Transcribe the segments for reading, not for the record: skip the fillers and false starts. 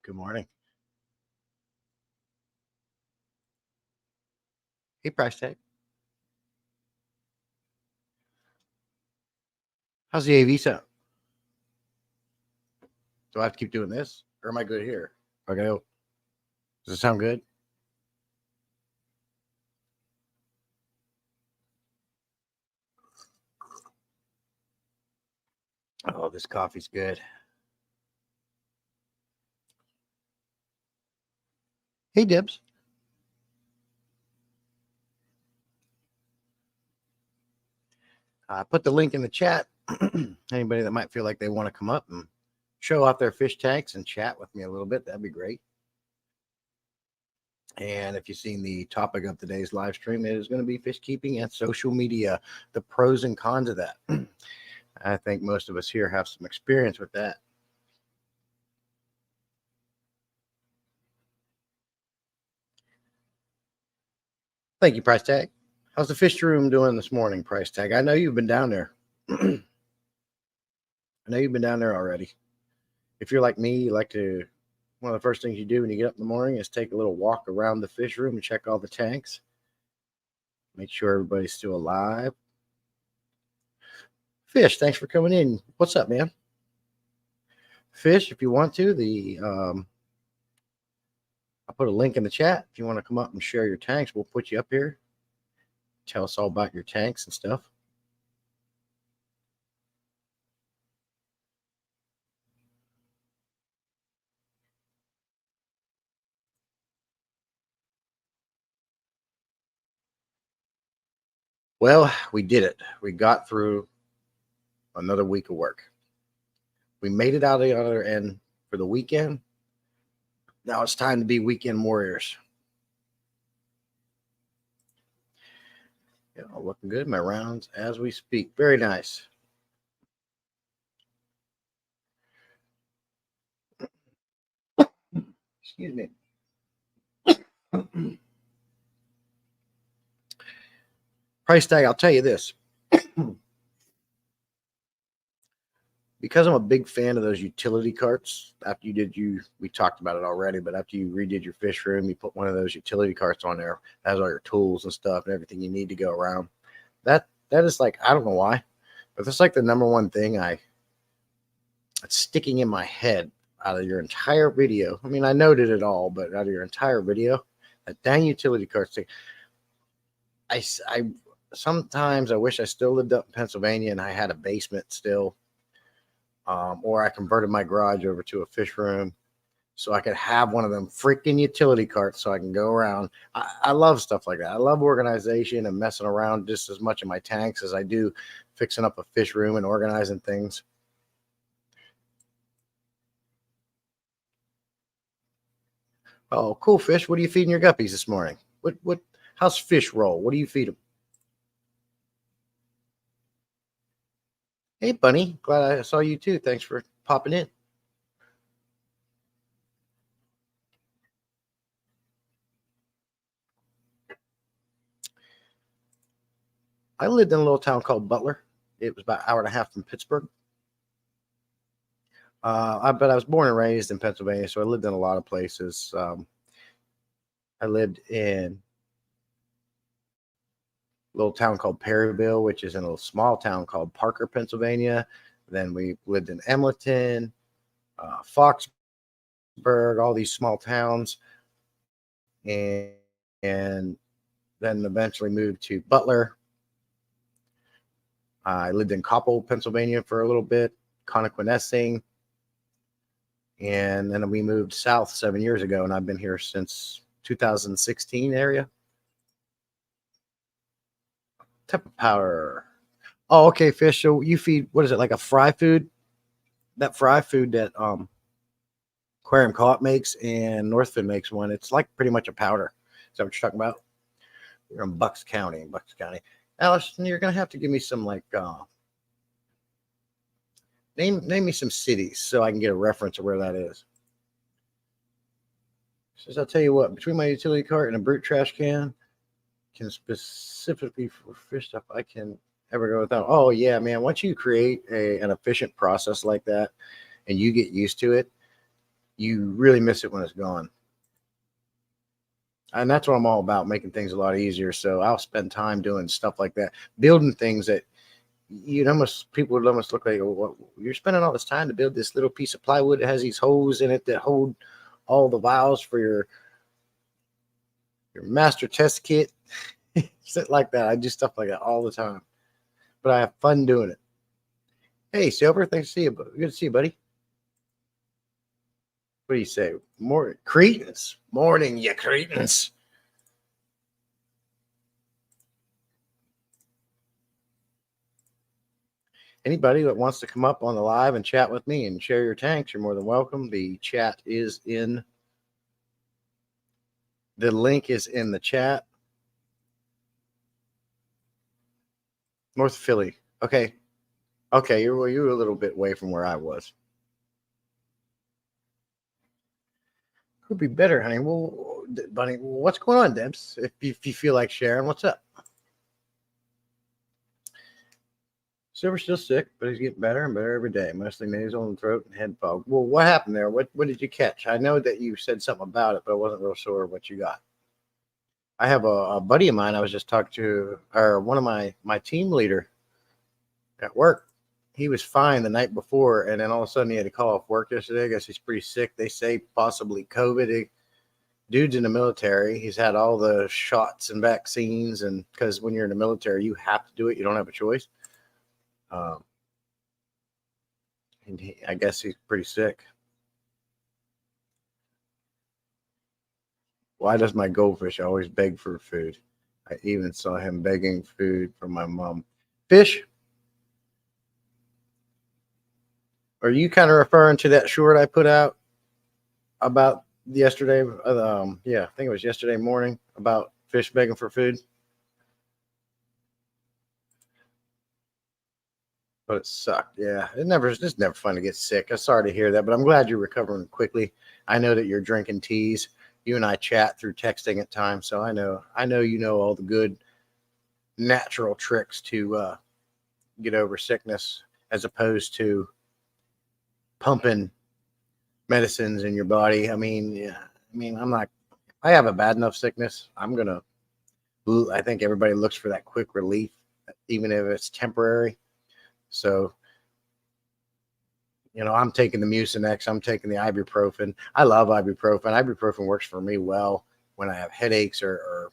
Good morning. Hey, price tag. How's the AV sound? Do I have to keep doing this, or am I good here? Okay. Does it sound good? Oh, this coffee's good. Hey, Dibs. I put the link in the chat. Anybody that might feel like they want to come up and show off their fish tanks and chat with me a little bit, that'd be great. And if you've seen the topic of today's live stream, it is going to be fish keeping and social media, the pros and cons of that. I think most of us here have some experience with that. Thank you, price tag. How's the fish room doing this morning, price tag? I know you've been down there. I know you've been down there already. If you're like me, you like to, one of the first things you do when you get up in the morning is take a little walk around the fish room and check all the tanks. Make sure everybody's still alive. Fish, thanks for coming in. What's up, man? Fish, if you want to, I'll put a link in the chat. If you want to come up and share your tanks, we'll put you up here. Tell us all about your tanks and stuff. Well, we did it. We got through another week of work. We made it out of the other end for the weekend. Now it's time to be weekend warriors. Yeah, looking good. My rounds as we speak. Very nice. Excuse me. Price tag, I'll tell you this. Because I'm a big fan of those utility carts, after we talked about it already, but after you redid your fish room, you put one of those utility carts on there, that has all your tools and stuff and everything you need to go around. That is like, I don't know why, but that's like the number one thing it's sticking in my head out of your entire video. I mean, I noted it all, but out of your entire video, that dang utility cart thing. I sometimes I wish I still lived up in Pennsylvania and I had a basement still. Or I converted my garage over to a fish room so I could have one of them freaking utility carts so I can go around. I love stuff like that. I love organization and messing around just as much in my tanks as I do fixing up a fish room and organizing things. Oh, cool, Fish. What are you feeding your guppies this morning? How's Fish roll? What do you feed them? Hey, Bunny. Glad I saw you too. Thanks for popping in. I lived in a little town called Butler. It was about an hour and a half from Pittsburgh. But I was born and raised in Pennsylvania, so I lived in a lot of places. I lived in a little town called Perryville, which is in a small town called Parker, Pennsylvania. Then we lived in Emlenton, Foxburg, all these small towns, and then eventually moved to Butler. I lived in Coppell, Pennsylvania for a little bit, Connequenessing, and then we moved south 7 years ago, and I've been here since 2016 area. Type of power. Oh, okay, Fish. So you feed, what is it, like a fry food? That fry food that Aquarium Co-op makes and Northfin makes one. It's like pretty much a powder. Is that what you're talking about? You're in Bucks County. Allison, you're gonna have to give me some like name me some cities so I can get a reference of where that is. Says, I'll tell you what, between my utility cart and a brute trash can specifically for fish stuff, I can ever go without. Oh yeah, man. Once you create an efficient process like that and you get used to it, you really miss it when it's gone. And that's what I'm all about, making things a lot easier. So I'll spend time doing stuff like that, building things that people would almost look like, well, you're spending all this time to build this little piece of plywood that has these holes in it that hold all the valves for your master test kit. Shit like that. I do stuff like that all the time, but I have fun doing it. Hey, Silver, thanks to see you. Good to see you, buddy. What do you say? More cretins. Morning, you cretins. Anybody that wants to come up on the live and chat with me and share your tanks, you're more than welcome. The chat is in. The link is in the chat. North Philly. Okay. Okay, you're a little bit away from where I was. Could be better, honey. Well, Bunny, what's going on, Debs? If you feel like sharing, what's up? Silver's still sick, but he's getting better and better every day. Mostly nasal and throat and head fog. Well, what happened there? What did you catch? I know that you said something about it, but I wasn't real sure what you got. I have a buddy of mine I was just talking to, or one of my team leader at work. He was fine the night before, and then all of a sudden he had to call off work yesterday. I guess he's pretty sick. They say possibly COVID. Dude's in the military. He's had all the shots and vaccines, and because when you're in the military, you have to do it. You don't have a choice. And I guess he's pretty sick. Why does my goldfish always beg for food? I even saw him begging food from my mom. Fish, are you kind of referring to that short I put out about yesterday? Yeah, I think it was yesterday morning about fish begging for food. But it sucked. Yeah, it's never fun to get sick. I'm sorry to hear that, but I'm glad you're recovering quickly. I know that you're drinking teas. You and I chat through texting at times, so I know you know all the good natural tricks to get over sickness, as opposed to pumping medicines in your body. I mean, yeah, I have a bad enough sickness. I think everybody looks for that quick relief, even if it's temporary. So, I'm taking the Mucinex. I'm taking the ibuprofen. I love ibuprofen. Ibuprofen works for me well when I have headaches or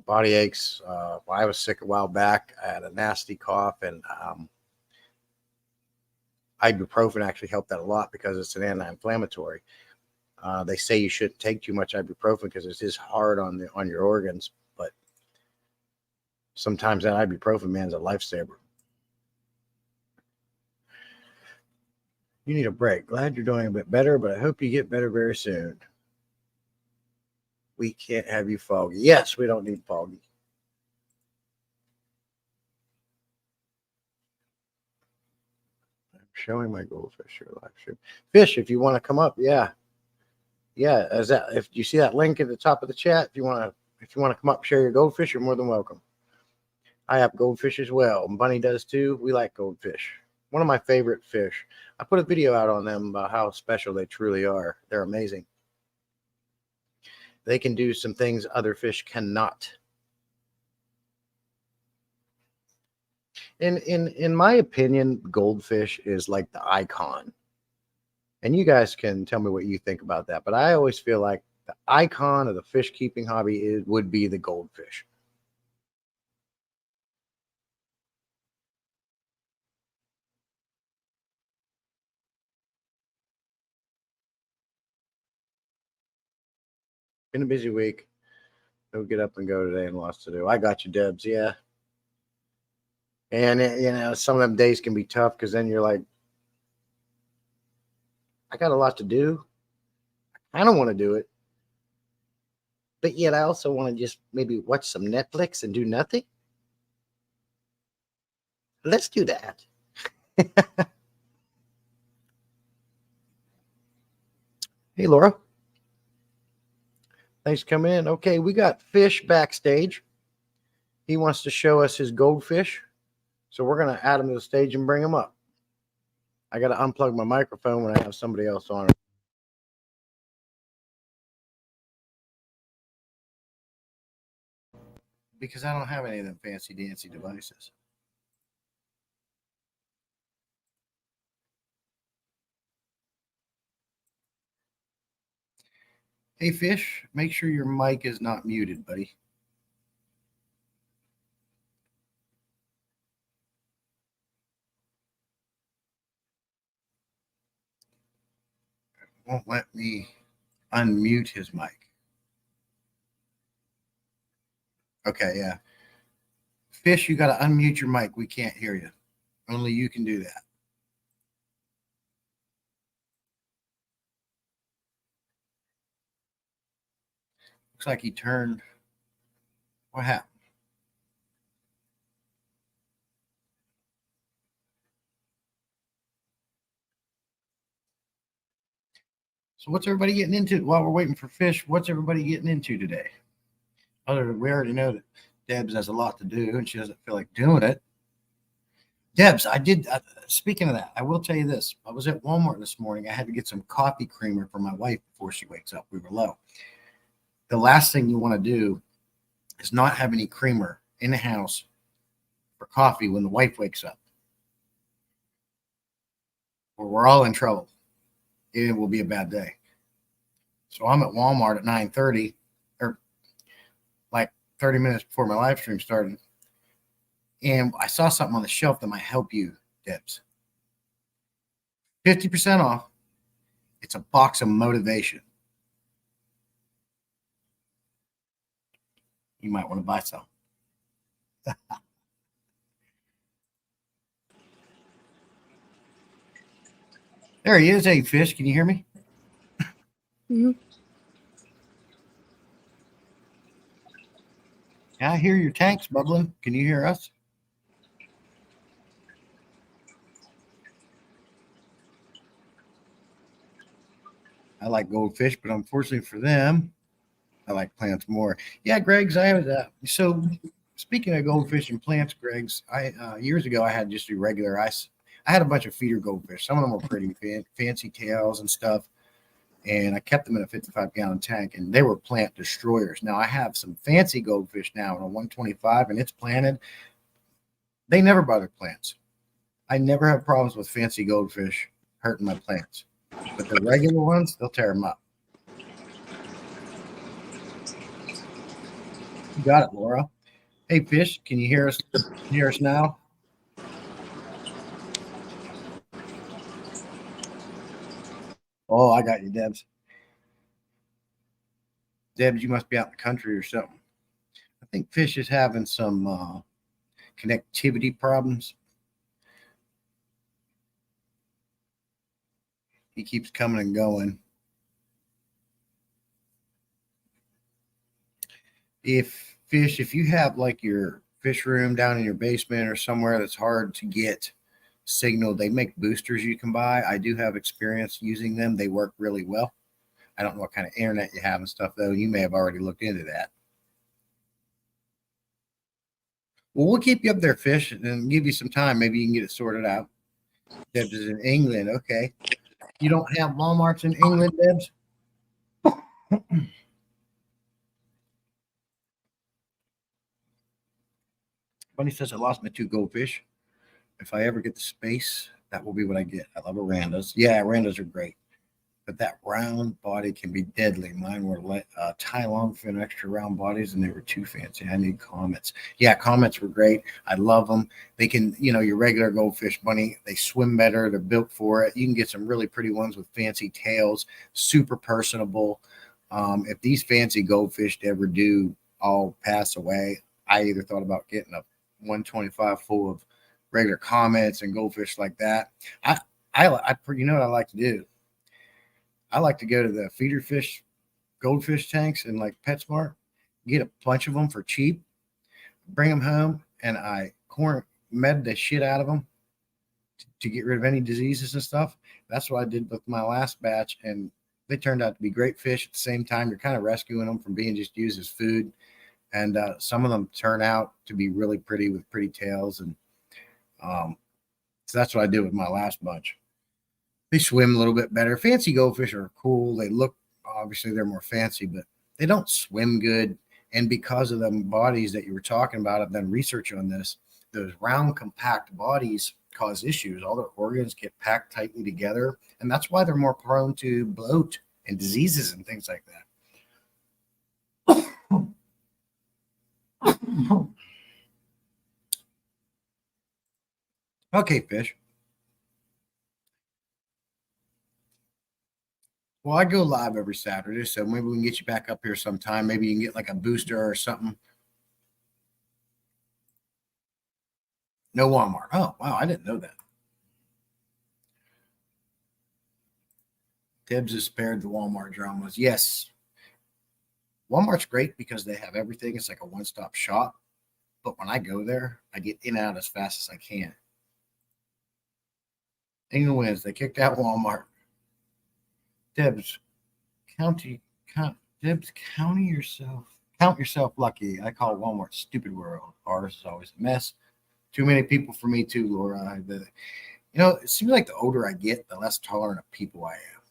body aches. I was sick a while back. I had a nasty cough, and ibuprofen actually helped that a lot because it's an anti-inflammatory. They say you shouldn't take too much ibuprofen because it is hard on your organs, but sometimes that ibuprofen, man, is a lifesaver. You need a break. Glad you're doing a bit better, but I hope you get better very soon. We can't have you foggy. Yes, we don't need foggy. I'm showing my goldfish here live stream. Fish, if you want to come up, yeah. If you see that link at the top of the chat, if you want to come up, share your goldfish, you're more than welcome. I have goldfish as well. Bunny does too. We like goldfish. One of my favorite fish. I put a video out on them about how special they truly are. They're amazing. They can do some things other fish cannot. In my opinion, goldfish is like the icon. And you guys can tell me what you think about that. But I always feel like the icon of the fish keeping hobby would be the goldfish. Been a busy week. Don't get up and go today and lots to do. I got you, Debs. Yeah. And, some of them days can be tough because then you're like, I got a lot to do. I don't want to do it. But yet I also want to just maybe watch some Netflix and do nothing. Let's do that. Hey, Laura. Thanks for coming in. Okay, we got Fish backstage. He wants to show us his goldfish. So we're going to add him to the stage and bring him up. I got to unplug my microphone when I have somebody else on. because I don't have any of them fancy dancy devices. Hey, Fish, make sure your mic is not muted, buddy. Won't let me unmute his mic. Okay, yeah. Fish, you got to unmute your mic. We can't hear you. Only you can do that. Looks like he turned. What happened? So what's everybody getting into while we're waiting for Fish? What's everybody getting into today? Other than we already know that Debs has a lot to do and she doesn't feel like doing it. Debs, I did. Speaking of that, I will tell you this. I was at Walmart this morning. I had to get some coffee creamer for my wife before she wakes up. We were low. The last thing you want to do is not have any creamer in the house for coffee when the wife wakes up, or we're all in trouble. It will be a bad day. So I'm at Walmart at 9:30, or like 30 minutes before my live stream started, and I saw something on the shelf that might help you, Debs. 50% off. It's a box of motivation. You might want to buy some. There he is. Hey, Fish, can you hear me? Mm-hmm. Yeah, I hear your tanks bubbling. Can you hear us? I like goldfish, but unfortunately for them, I like plants more. Yeah, Greg's. I have that. So, speaking of goldfish and plants, Greg's, I years ago I had just a regular ice. I had a bunch of feeder goldfish. Some of them were pretty fancy tails and stuff, and I kept them in a 55-gallon tank, and they were plant destroyers. Now I have some fancy goldfish now in a 125, and it's planted. They never bother plants. I never have problems with fancy goldfish hurting my plants, but the regular ones, they'll tear them up. You got it, Laura. Hey, Fish, can you hear us? Can you hear us now? Oh, I got you, Debs. Debs, you must be out in the country or something. I think Fish is having some connectivity problems. He keeps coming and going. If you have like your fish room down in your basement or somewhere that's hard to get signal, they make boosters you can buy. I do have experience using them. They work really well. I don't know what kind of internet you have and stuff, though. You may have already looked into that. Well, we'll keep you up there, Fish, and give you some time. Maybe you can get it sorted out. Debs is in England. Okay. You don't have Walmarts in England, Debs? Bunny says, I lost my 2 goldfish. If I ever get the space, that will be what I get. I love Arandas. Yeah, Arandas are great. But that round body can be deadly. Mine were tie longfin extra round bodies, and they were too fancy. I need comets. Yeah, comets were great. I love them. They can, your regular goldfish, Bunny, they swim better. They're built for it. You can get some really pretty ones with fancy tails, super personable. If these fancy goldfish ever do all pass away, I either thought about getting a 125 full of regular comets and goldfish like that. You know what I like to do? I like to go to the feeder fish, goldfish tanks in like PetSmart, get a bunch of them for cheap, bring them home, and I med the shit out of them to get rid of any diseases and stuff. That's what I did with my last batch, and they turned out to be great fish. At the same time, you're kind of rescuing them from being just used as food, and some of them turn out to be really pretty with pretty tails, and so that's what I did with my last bunch. They swim a little bit better. Fancy goldfish are cool. They look, obviously they're more fancy, but they don't swim good. And because of the bodies that you were talking about, I've done research on this. Those round, compact bodies cause issues. All their organs get packed tightly together, and that's why they're more prone to bloat and diseases and things like that. Okay, Fish. Well, I go live every Saturday, so maybe we can get you back up here sometime. Maybe you can get like a booster or something. No Walmart. Oh, wow. I didn't know that. Tibbs has spared the Walmart dramas. Yes. Walmart's great because they have everything. It's like a one-stop shop. But when I go there, I get in and out as fast as I can. England wins. They kicked out Walmart. Tibbs, Tibbs, count yourself lucky. I call Walmart stupid world. Ours is always a mess. Too many people for me too, Laura. It seems like the older I get, the less tolerant of people I am.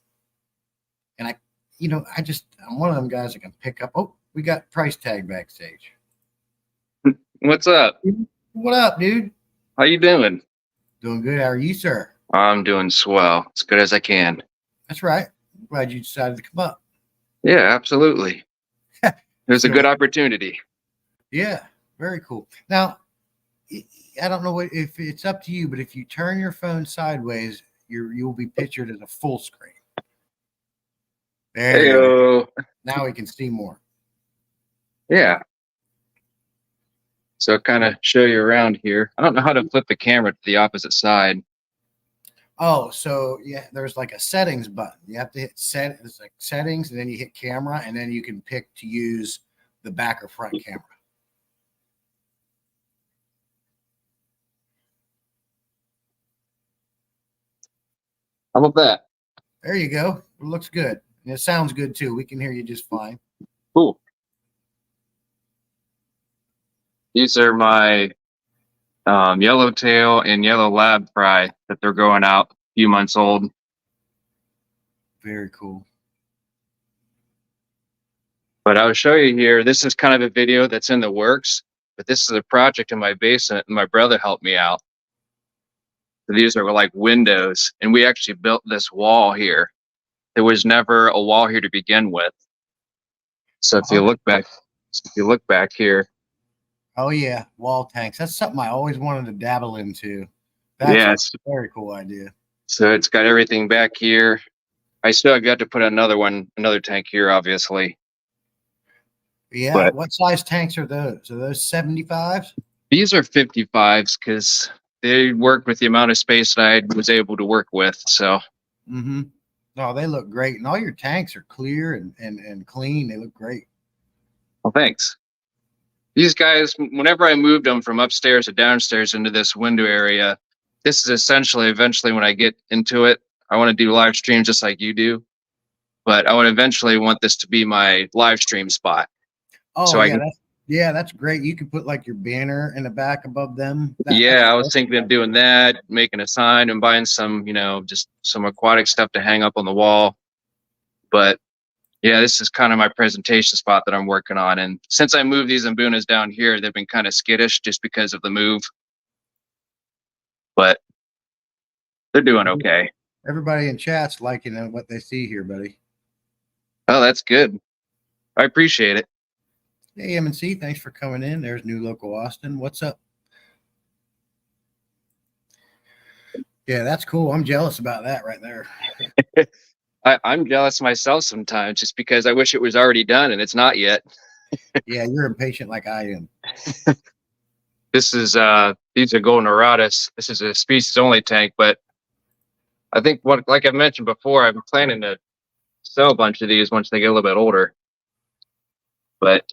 And I'm one of them guys that can pick up. Oh, we got price tag backstage. What's up? What up, dude? How you doing? Doing good. How are you, sir? I'm doing swell. As good as I can. That's right. Glad you decided to come up. Yeah, absolutely. There's a good opportunity. Yeah, very cool. Now, I don't know if it's up to you, but if you turn your phone sideways, you'll be pictured as a full screen. There you go. Now we can see more. Yeah. So kind of show you around here. I don't know how to flip the camera to the opposite side. Oh, so yeah, there's like a settings button. You have to hit it's like settings, and then you hit camera, and then you can pick to use the back or front camera. How about that? There you go. It looks good. And it sounds good too. We can hear you just fine. Cool. These are my yellowtail and yellow lab fry that they're growing out, a few months old. Very cool. But I'll show you here. This is kind of a video that's in the works, but this is a project in my basement, and my brother helped me out. So these are like windows, and we actually built this wall here. There was never a wall here to begin with. So if you look back here. Oh yeah, wall tanks. That's something I always wanted to dabble into. That's a very cool idea. So it's got everything back here. I still have got to put another tank here, obviously. Yeah. But what size tanks are those? Are those 75s? These are 55s because they worked with the amount of space that I was able to work with. So. Mm-hmm. No, they look great, and all your tanks are clear and clean. They look great. Well, thanks. These guys, whenever I moved them from upstairs to downstairs into this window area, this is essentially eventually when I get into it, I want to do live streams just like you do, but I would eventually want this to be my live stream spot. Oh, so that's great. You could put like your banner in the back above them. I was thinking of doing that, making a sign and buying some, just some aquatic stuff to hang up on the wall. But yeah, this is kind of my presentation spot that I'm working on. And since I moved these Mbunas down here, they've been kind of skittish just because of the move. But they're doing okay. Everybody in chat's liking what they see here, buddy. Oh, that's good. I appreciate it. Hey, M&C, thanks for coming in. There's New Local Austin. What's up? Yeah, that's cool. I'm jealous about that right there. I'm jealous myself sometimes just because I wish it was already done and it's not yet. Yeah, you're impatient like I am. This is these are golden auratus. This is a species only tank, but I think like I mentioned before, I'm planning to sell a bunch of these once they get a little bit older. But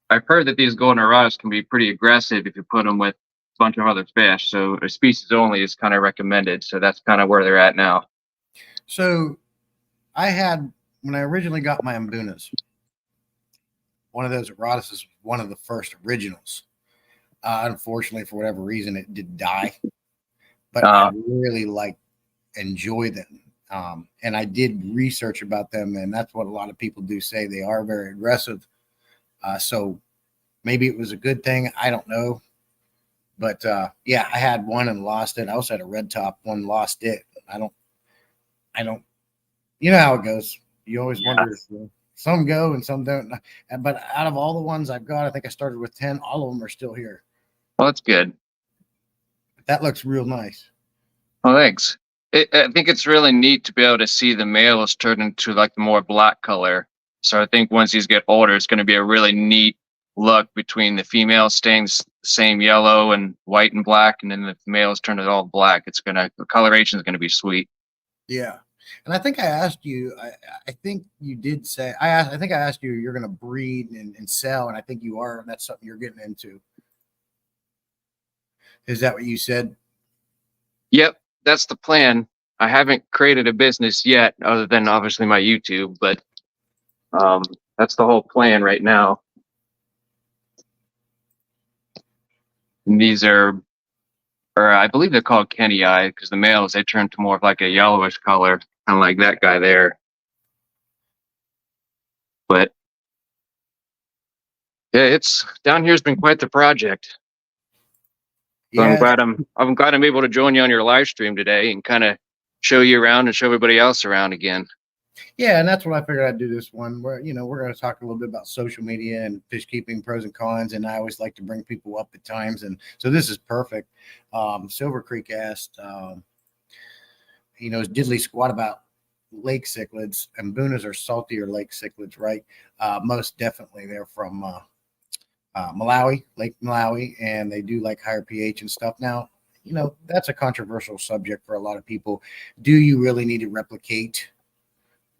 I've heard that these golden auratus can be pretty aggressive if you put them with a bunch of other fish. So a species only is kind of recommended. So that's kind of where they're at now. So when I originally got my Mbunas, one of those auratus is one of the first originals. Unfortunately, for whatever reason, it did die. But I really enjoy them. And I did research about them, and that's what a lot of people do say. They are very aggressive. So maybe it was a good thing. I don't know. But yeah, I had one and lost it. I also had a red top one, lost it. I don't, you know how it goes. You always wonder if some go and some don't. But out of all the ones I've got, I think I started with 10. All of them are still here. Well, that's good. That looks real nice. Well, thanks. I think it's really neat to be able to see the males turn into like the more black color. So I think once these get older, it's going to be a really neat look between the females staying the same yellow and white and black, and then the males turn it all black. The coloration is going to be sweet. Yeah. And I think I asked you, I think you did say, I think I asked you, you're going to breed and sell. And I think you are. That's something you're getting into. Is that what you said? Yep, that's the plan. I haven't created a business yet, other than obviously my YouTube, but that's the whole plan right now. And these are, or I believe they're called Kenny Eye, because the males, they turn to more of like a yellowish color, kind of like that guy there. But yeah, it's down here's been quite the project. So Yeah. I'm glad I'm able to join you on your live stream today and kind of show you around and show everybody else around again. Yeah, and that's what I figured I'd do this one. Where we're going to talk a little bit about social media and fish keeping pros and cons, and I always like to bring people up at times, and so this is perfect. Silver Creek asked, is diddly squat about lake cichlids, and Boonas are saltier lake cichlids, right? Most definitely, they're from Malawi, Lake Malawi, and they do like higher pH and stuff. Now, that's a controversial subject for a lot of people. Do you really need to replicate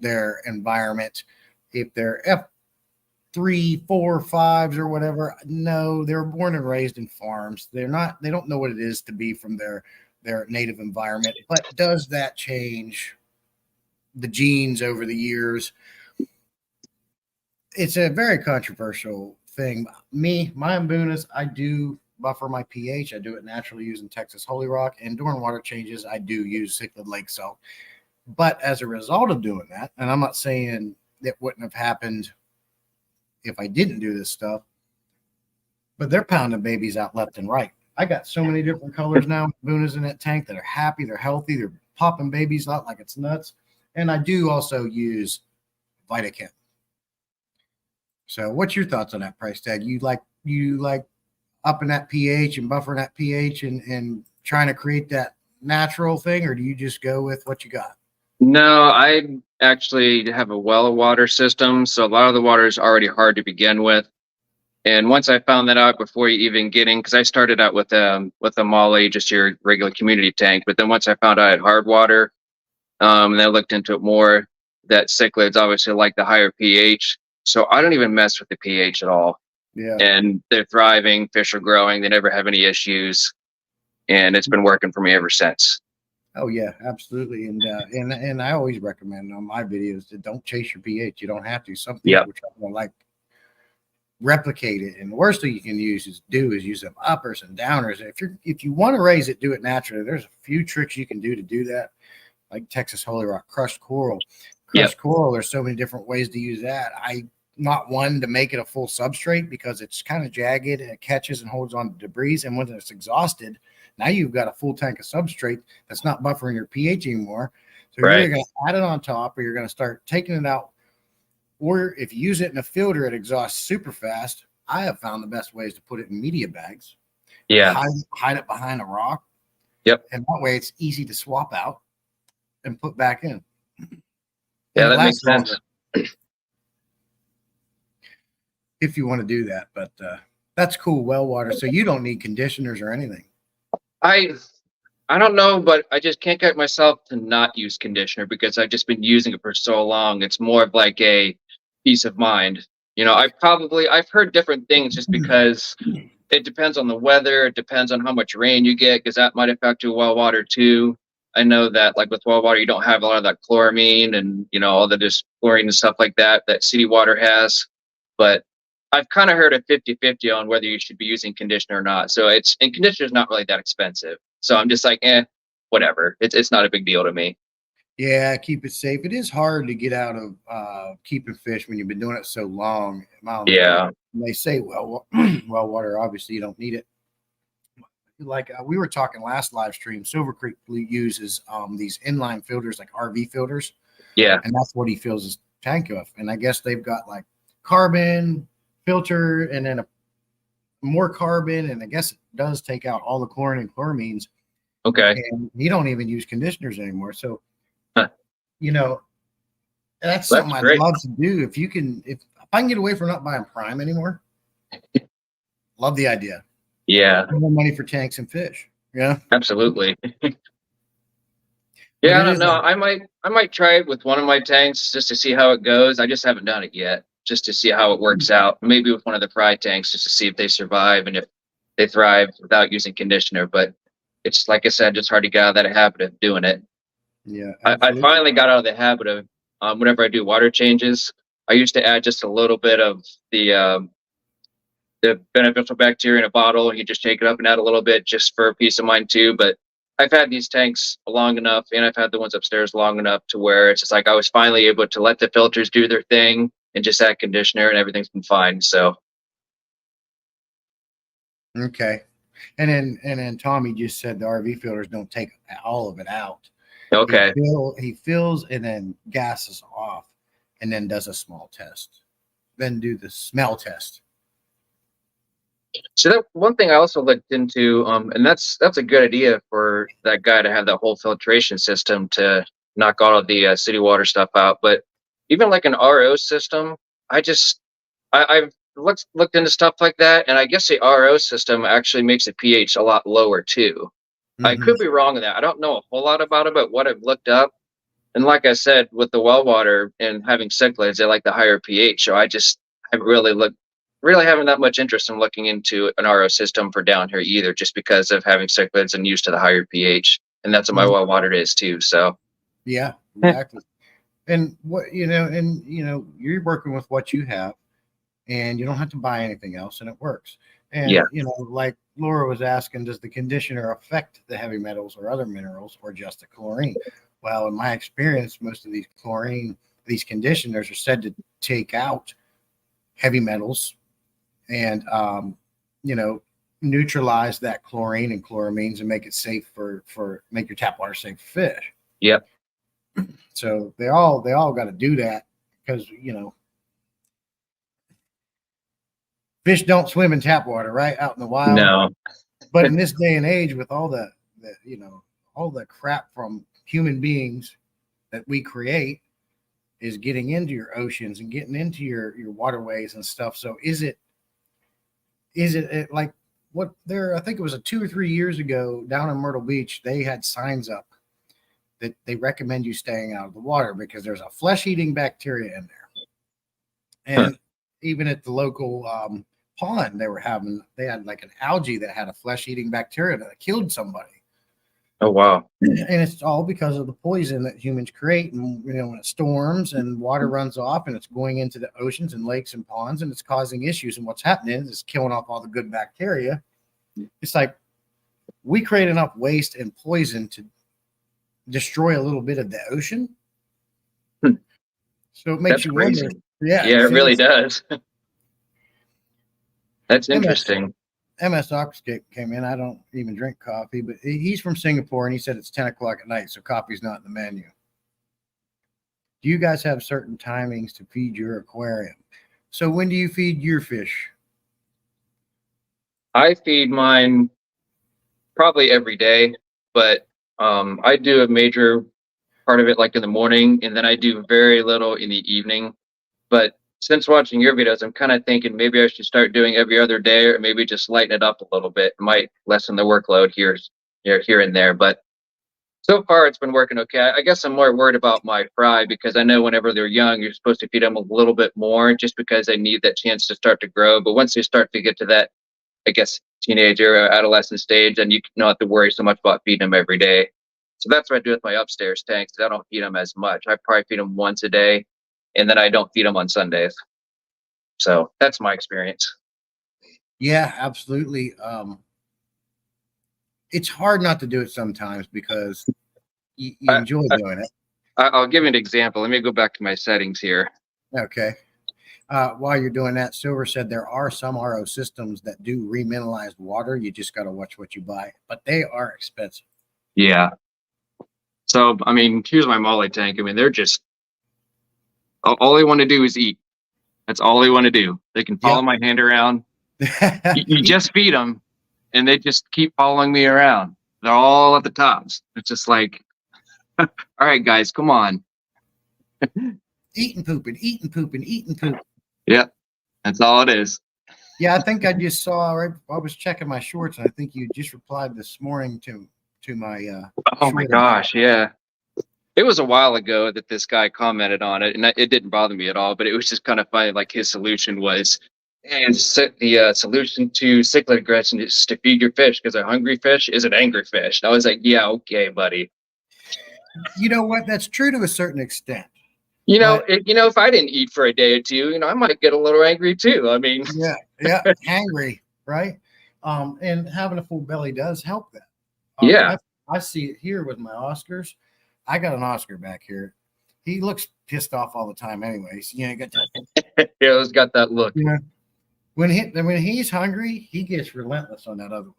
their environment if they're F3, 4, 5s or whatever? No, they're born and raised in farms. They don't know what it is to be from their native environment. But does that change the genes over the years? It's a very controversial thing. My Mbunas, I do buffer my pH. I do it naturally using Texas Holy Rock, and during water changes, I do use cichlid lake salt. But as a result of doing that, and I'm not saying it wouldn't have happened if I didn't do this stuff, but they're pounding babies out left and right. I got so many different colors now, Boonas in that tank, that are happy, they're healthy, they're popping babies out like it's nuts. And I do also use Vitachem. So what's your thoughts on that price tag? You like upping that pH and buffering that pH and trying to create that natural thing, or do you just go with what you got? No, I actually have a well water system, so a lot of the water is already hard to begin with. And once I found that out before you even getting, because I started out with a Molly, just your regular community tank, but then once I found out I had hard water, and I looked into it more, that cichlids obviously like the higher pH, so I don't even mess with the pH at all. Yeah. And they're thriving, fish are growing, they never have any issues, and it's been working for me ever since. Oh yeah, absolutely. And I always recommend on my videos that don't chase your pH. You don't have to. Some people try to like replicate it, and the worst thing you can use them uppers and downers. If you want to raise it, do it naturally. There's a few tricks you can do that, like Texas Holy Rock, crushed coral. Coral, there's so many different ways to use that. I'm not one to make it a full substrate because it's kind of jagged and it catches and holds on to debris, and when it's exhausted, now you've got a full tank of substrate that's not buffering your pH anymore. So you're either going to add it on top, or you're going to start taking it out. Or if you use it in a filter, it exhausts super fast. I have found the best ways to put it in media bags. Yeah. Hide it behind a rock. Yep. And that way it's easy to swap out and put back in. Yeah, that makes sense. If you want to do that. But that's cool. Well water. So you don't need conditioners or anything. I don't know, but I just can't get myself to not use conditioner because I've just been using it for so long. It's more of like a peace of mind. I've heard different things just because it depends on the weather. It depends on how much rain you get, because that might affect your well water too. I know that like with well water, you don't have a lot of that chloramine and, all the just chlorine and stuff like that city water has. But I've kind of heard a 50-50 on whether you should be using conditioner or not. So conditioner is not really that expensive. So I'm just like, whatever. It's not a big deal to me. Yeah, keep it safe. It is hard to get out of keeping fish when you've been doing it so long. Yeah. they say well water, obviously you don't need it. Like we were talking last live stream, Silver Creek uses these inline filters like RV filters, Yeah. and that's what he fills his tank of. And I guess they've got like carbon filter and then more carbon, and I guess it does take out all the chlorine and chloramines. Okay. And you don't even use conditioners anymore. So, Huh. you know, that's That's something I'd great. love to do. If I can get away from not buying Prime anymore, love the idea. Yeah, More money for tanks and fish. Yeah. absolutely. But Yeah, I it don't is know. a, I might try it with one of my tanks just to see how it goes. I just haven't done it yet, just to see how it works out. Maybe with one of the fry tanks, just to see if they survive and if they thrive without using conditioner. But it's like I said, just hard to get out of that habit of doing it. yeah, I absolutely. finally got out of the habit of whenever I do water changes, I used to add just a little bit of the beneficial bacteria in a bottle. You just shake it up and add a little bit just for peace of mind too. But I've had these tanks long enough, and I've had the ones upstairs long enough to where it's just like I was finally able to let the filters do their thing and just add conditioner, and everything's been fine. So Okay. And then Tommy just said the RV filters don't take all of it out. okay. He fills and then gases off and then does a small test. Then do the smell test. So that one thing I also looked into, and that's a good idea for that guy to have that whole filtration system to knock all of the city water stuff out. But even like an RO system, I've looked into stuff like that, and I guess the RO system actually makes the pH a lot lower too. I Mhm. could be wrong in that. I don't know a whole lot about it, but what I've looked up, and like I said, with the well water and having cichlids, they like the higher pH. So I really haven't that much interest in looking into an RO system for down here either, just because of having cichlids and used to the higher pH, and that's what my Mhm. well water is too. So Yeah, exactly. And you're working with what you have, and you don't have to buy anything else, and it works. yeah, And like Laura was asking, does the conditioner affect the heavy metals or other minerals, or just the chlorine? Well, in my experience, most of these conditioners are said to take out heavy metals and you know neutralize that chlorine and chloramines and make it safe for make your tap water safe for fish. yep, So they all got to do that because fish don't swim in tap water, right, out in the wild. no, But in this day and age, with all all the crap from human beings that we create is getting into your oceans and getting into your waterways and stuff. So is it like what there? I think it was 2 or 3 years ago down in Myrtle Beach. They had signs up that they recommend you staying out of the water because there's a flesh-eating bacteria in there. huh. And even at the local pond, they had like an algae that had a flesh-eating bacteria that killed somebody. Oh wow, And it's all because of the poison that humans create. And when it storms and water runs off and it's going into the oceans and lakes and ponds and it's causing issues. And what's happening is it's killing off all the good bacteria. It's like we create enough waste and poison to destroy a little bit of the ocean. Hmm. So it makes That's you crazy. wonder. Yeah, Yeah, it really does. That's MS interesting. MS Oxcape came in. I don't even drink coffee, but he's from Singapore and he said it's 10 o'clock at night, so coffee's not in the menu. Do you guys have certain timings to feed your aquarium? So when do you feed your fish? I feed mine probably every day, but I do a major part of it like in the morning, and then I do very little in the evening. But since watching your videos, I'm kind of thinking maybe I should start doing every other day, or maybe just lighten it up a little bit. It might lessen the workload here and there. But so far, it's been working okay. I guess I'm more worried about my fry because I know whenever they're young, you're supposed to feed them a little bit more just because they need that chance to start to grow. But once they start to get to that, I guess, teenager or adolescent stage, then you don't have to worry so much about feeding them every day. So that's what I do with my upstairs tanks. I don't feed them as much. I probably feed them once a day, and then I don't feed them on Sundays. So that's my experience. Yeah, absolutely. It's hard not to do it sometimes because you I, enjoy I, doing it. I'll give you an example. Let me go back to my settings here. Okay. While you're doing that, Silver said there are some RO systems that do remineralized water. You just got to watch what you buy, but they are expensive. Yeah. So, I mean, here's my molly tank. I mean, they're just all they want to do is eat. That's all they want to do. They can follow my hand around. You just feed them, and they just keep following me around. They're all at the tops. It's just like, all right, guys, come on. Eating, pooping, eating, pooping, eating, poop. Yeah, that's all it is. Yeah, I think I just saw. Right, I was checking my shorts, and I think you just replied this morning to my. Oh my gosh, yeah. It was a while ago that this guy commented on it, and it didn't bother me at all. But it was just kind of funny. Like his solution was, and the solution to cichlid aggression is to feed your fish because a hungry fish is an angry fish. And I was like, yeah, okay, buddy. You know what? That's true to a certain extent. If I didn't eat for a day or two, I might get a little angry too. I mean, yeah, hangry, right? And having a full belly does help that. Yeah. I see it here with my Oscars. I got an Oscar back here. He looks pissed off all the time, anyways. You know, got that. Yeah, he's got that look. You know, when he's hungry, he gets relentless on that other one.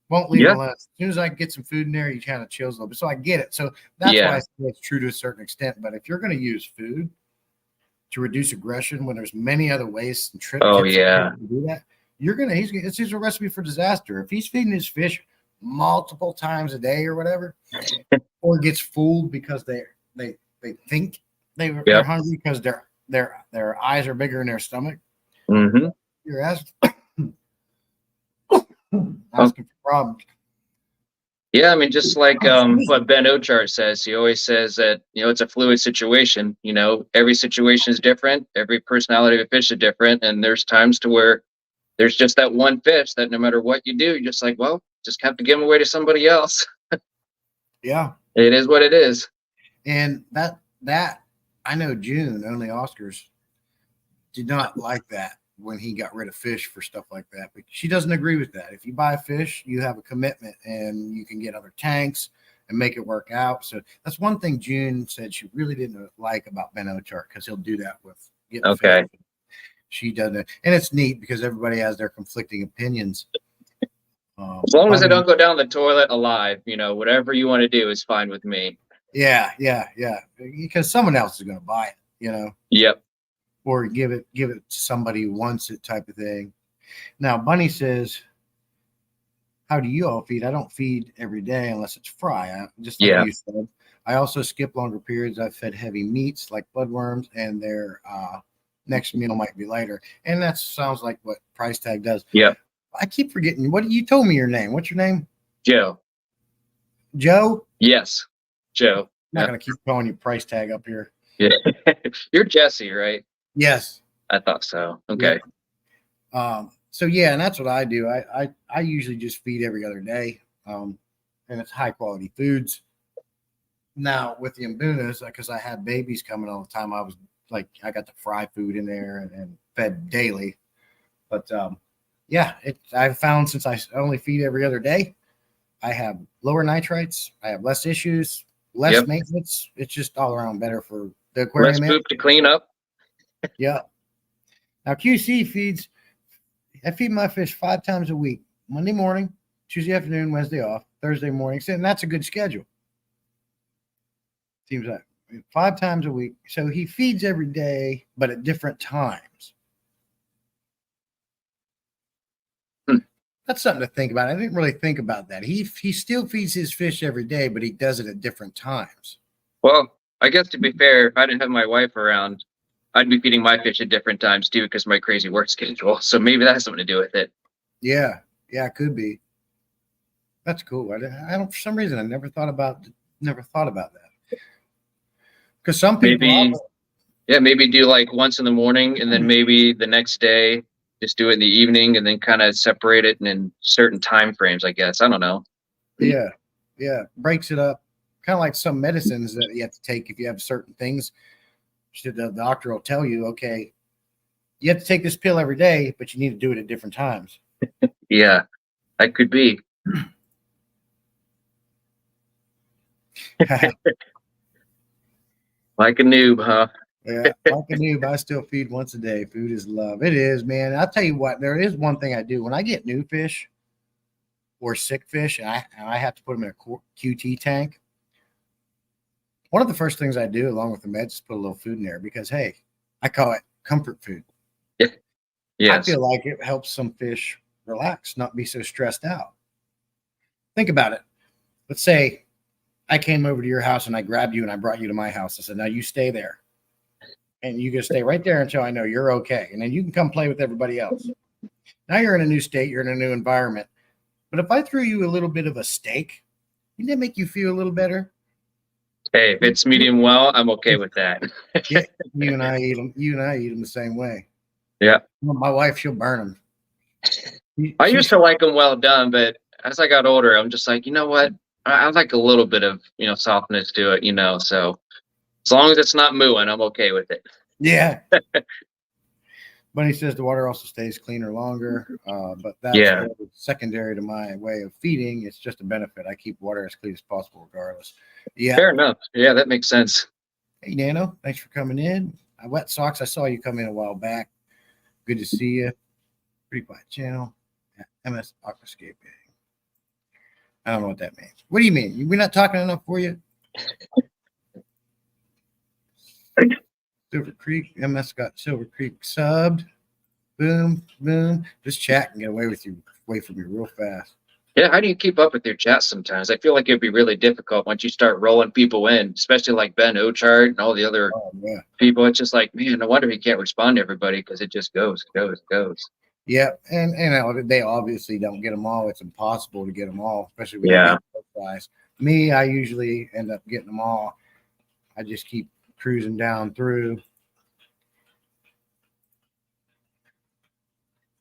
Won't leave him alone. As soon as I get some food in there, he kind of chills a little bit. So I get it. So that's why I say it's true to a certain extent. But if you're going to use food to reduce aggression when there's many other ways and tips to do that, it's a recipe for disaster. If he's feeding his fish multiple times a day or whatever, or gets fooled because they think they're hungry because their eyes are bigger in their stomach, you're asking for problems. Yeah, I mean, just like what Ben Ochart says, he always says that, it's a fluid situation. Every situation is different. Every personality of a fish is different. And there's times to where there's just that one fish that no matter what you do, you're just like, well, just have to give him away to somebody else. Yeah. It is what it is. And that I know June, only Oscars, did not like that when he got rid of fish for stuff like that. But she doesn't agree with that. If you buy fish, you have a commitment and you can get other tanks and make it work out. So that's one thing June said she really didn't like about Ben Ochart, because he'll do that with getting fish. She doesn't. And it's neat because everybody has their conflicting opinions. As long as they don't go down the toilet alive, whatever you want to do is fine with me. Yeah. Because someone else is going to buy it, Yep. Or give it to somebody who wants it, type of thing. Now, Bunny says, how do you all feed? I don't feed every day unless it's fry. Just like you said. I also skip longer periods. I've fed heavy meats like bloodworms, and their next meal might be later. And that sounds like what Price Tag does. Yeah. I keep forgetting. What you told me your name? What's your name? Joe. Joe? Yes, Joe. I'm not going to keep calling you Price Tag up here. Yeah. You're Jesse, right? Yes. I thought so. Okay. Yeah. So yeah, and that's what I do. I usually just feed every other day. And it's high quality foods. Now with the Mbunas, because I had babies coming all the time, I was like, I got the fry food in there and fed daily. But I've found since I only feed every other day, I have lower nitrites. I have less issues, less maintenance. It's just all around better for the aquarium. Less poop to clean up. Yeah. Now QC feeds. I feed my fish 5 times a week: Monday morning, Tuesday afternoon, Wednesday off, Thursday morning. And that's a good schedule. Seems like 5 times a week. So he feeds every day, but at different times. That's something to think about. I didn't really think about that. He still feeds his fish every day, but he does it at different times. Well, I guess to be fair, if I didn't have my wife around, I'd be feeding my fish at different times too, because of my crazy work schedule. So maybe that has something to do with it. Yeah, it could be. That's cool. I don't, for some reason, I never thought about that. Because some people, maybe do like once in the morning, and then maybe the next day just do it in the evening, and then kind of separate it in certain time frames, I guess. I don't know. Yeah. Breaks it up. Kind of like some medicines that you have to take if you have certain things. The doctor will tell you, okay, you have to take this pill every day, but you need to do it at different times. Yeah, that could be. Like a noob, huh? Yeah, like a noob, I still feed once a day. Food is love. It is, man. I'll tell you what, there is one thing I do when I get new fish or sick fish, and I have to put them in a QT tank. One of the first things I do, along with the meds, is put a little food in there because, hey, I call it comfort food. Yeah. I Yes. feel like it helps some fish relax, not be so stressed out. Think about it. Let's say I came over to your house and I grabbed you and I brought you to my house. I said, now you stay there. And you can stay right there until I know you're okay. And then you can come play with everybody else. Now you're in a new state, you're in a new environment. But if I threw you a little bit of a steak, wouldn't that make you feel a little better? Hey, if it's medium well, I'm okay with that. Yeah, you and I eat them. You and I eat them the same way. Yeah. My wife, she'll burn them. I used to like them well done, but as I got older, I'm just like, you know what? I like a little bit of, softness to it, so as long as it's not mooing, I'm okay with it. Yeah. Bunny says the water also stays cleaner longer, but that's Yeah. really secondary to my way of feeding. It's just a benefit. I keep water as clean as possible regardless. Yeah. Fair enough. Yeah, that makes sense. Hey, Nano, thanks for coming in. Wet Socks, I saw you come in a while back. Good to see you. Pretty quiet channel. MS Aquascaping. I don't know what that means. What do you mean? We're not talking enough for you? Silver Creek. MS got Silver Creek subbed. Boom, boom. This chat can get away from you real fast. Yeah, how do you keep up with your chat sometimes? I feel like it'd be really difficult once you start rolling people in, especially like Ben Ochart and all the other people. It's just like, man, no wonder he can't respond to everybody because it just goes. Yeah, and they obviously don't get them all. It's impossible to get them all, especially when Yeah. you get size. Me, I usually end up getting them all. I just keep cruising down through.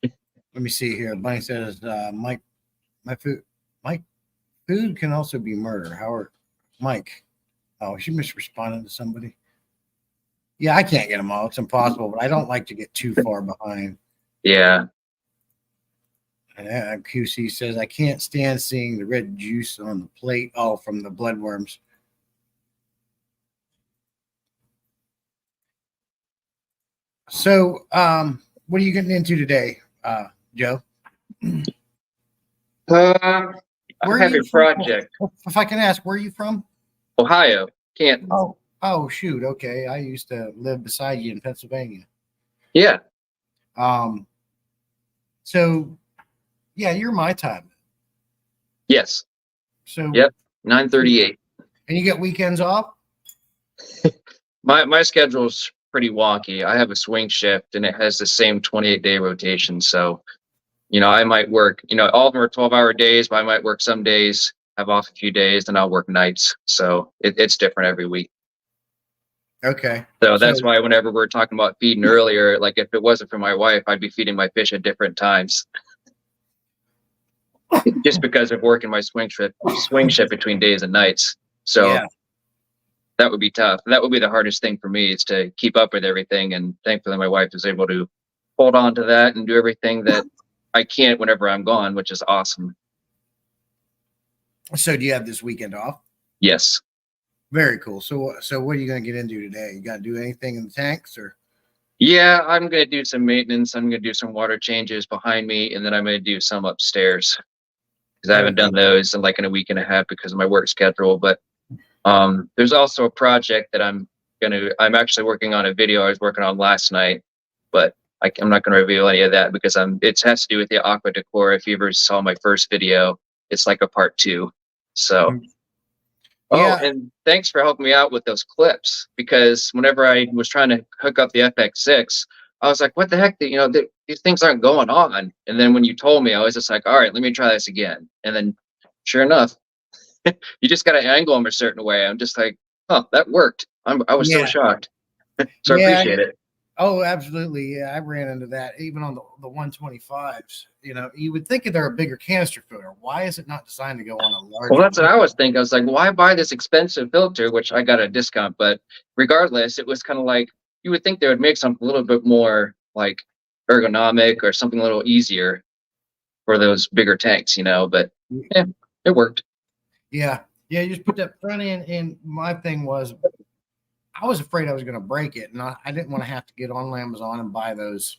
Let me see here. Bunny says, Mike, Mike, food can also be murder. Howard, Mike. Oh, she misresponded to somebody. Yeah, I can't get them all. It's impossible, but I don't like to get too far behind. Yeah. And QC says, I can't stand seeing the red juice on the plate. Oh, from the bloodworms. So, what are you getting into today, Joe? I have a project. If I can ask, where are you from? Ohio, Canton. Oh, shoot. Okay. I used to live beside you in Pennsylvania. Yeah. So, yeah, you're my time. Yes. So, yep, 9:38. And you get weekends off? My schedule's pretty wonky. I have a swing shift and it has the same 28-day rotation. So, I might work, all of them are 12-hour days, but I might work some days, have off a few days, then I'll work nights. So it's different every week. Okay. So that's why whenever we're talking about feeding earlier, like if it wasn't for my wife, I'd be feeding my fish at different times. Just because of working my swing shift between days and nights. So yeah. That would be tough. That would be the hardest thing for me, is to keep up with everything. And thankfully my wife is able to hold on to that and do everything that I can't whenever I'm gone, which is awesome. So do you have this weekend off? Yes. Very cool. So what are you going to get into today? You got to do anything in the tanks or? Yeah, I'm going to do some maintenance. I'm going to do some water changes behind me, and then I'm going to do some upstairs because I haven't done those in a week and a half because of my work schedule. But there's also a project that I'm actually working on a video I was working on last night, but I'm not going to reveal any of that because it has to do with the aqua decor. If you ever saw my first video, it's like a part 2. So. Yeah. Oh, and thanks for helping me out with those clips, because whenever I was trying to hook up the FX6, I was like, what the heck? These things aren't going on. And then when you told me, I was just like, all right, let me try this again. And then sure enough, you just got to angle them a certain way. I'm just like, oh, that worked. I was so shocked. So I appreciate it. Oh, absolutely. Yeah, I ran into that even on the 125s. You would think they're a bigger canister filter. Why is it not designed to go on a larger? Well, that's what I was thinking. I was like, why buy this expensive filter, which I got a discount, but regardless, it was kind of like, you would think they would make something a little bit more like ergonomic or something a little easier for those bigger tanks, but yeah, it worked. Yeah. Yeah. You just put that front end in. My thing was, I was afraid I was going to break it, and I didn't want to have to get on Amazon and buy those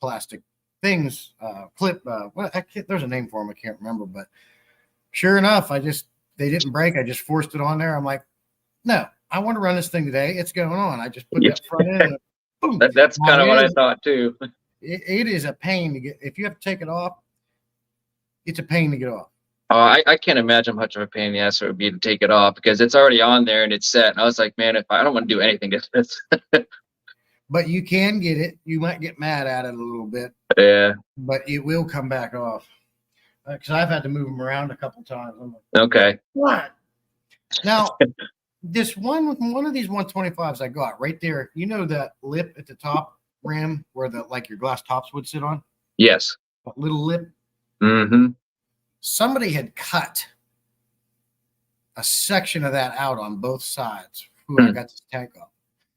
plastic things, there's a name for them. I can't remember, but sure enough, they didn't break. I just forced it on there. I'm like, no, I want to run this thing today. It's going on. I just put that front end and boom. That's kind of what I thought too. It is a pain to get. If you have to take it off, it's a pain to get off. Oh, I can't imagine how much of a pain in the ass it would be to take it off because it's already on there and it's set. And I was like, man, if I don't want to do anything to this. But you can get it. You might get mad at it a little bit. Yeah. But it will come back off. Because I've had to move them around a couple times. I'm like, okay. What? Now, this one of these 125s I got right there, you know that lip at the top rim where your glass tops would sit on? Yes. That little lip? Mm-hmm. Somebody had cut a section of that out on both sides. I got this tank off.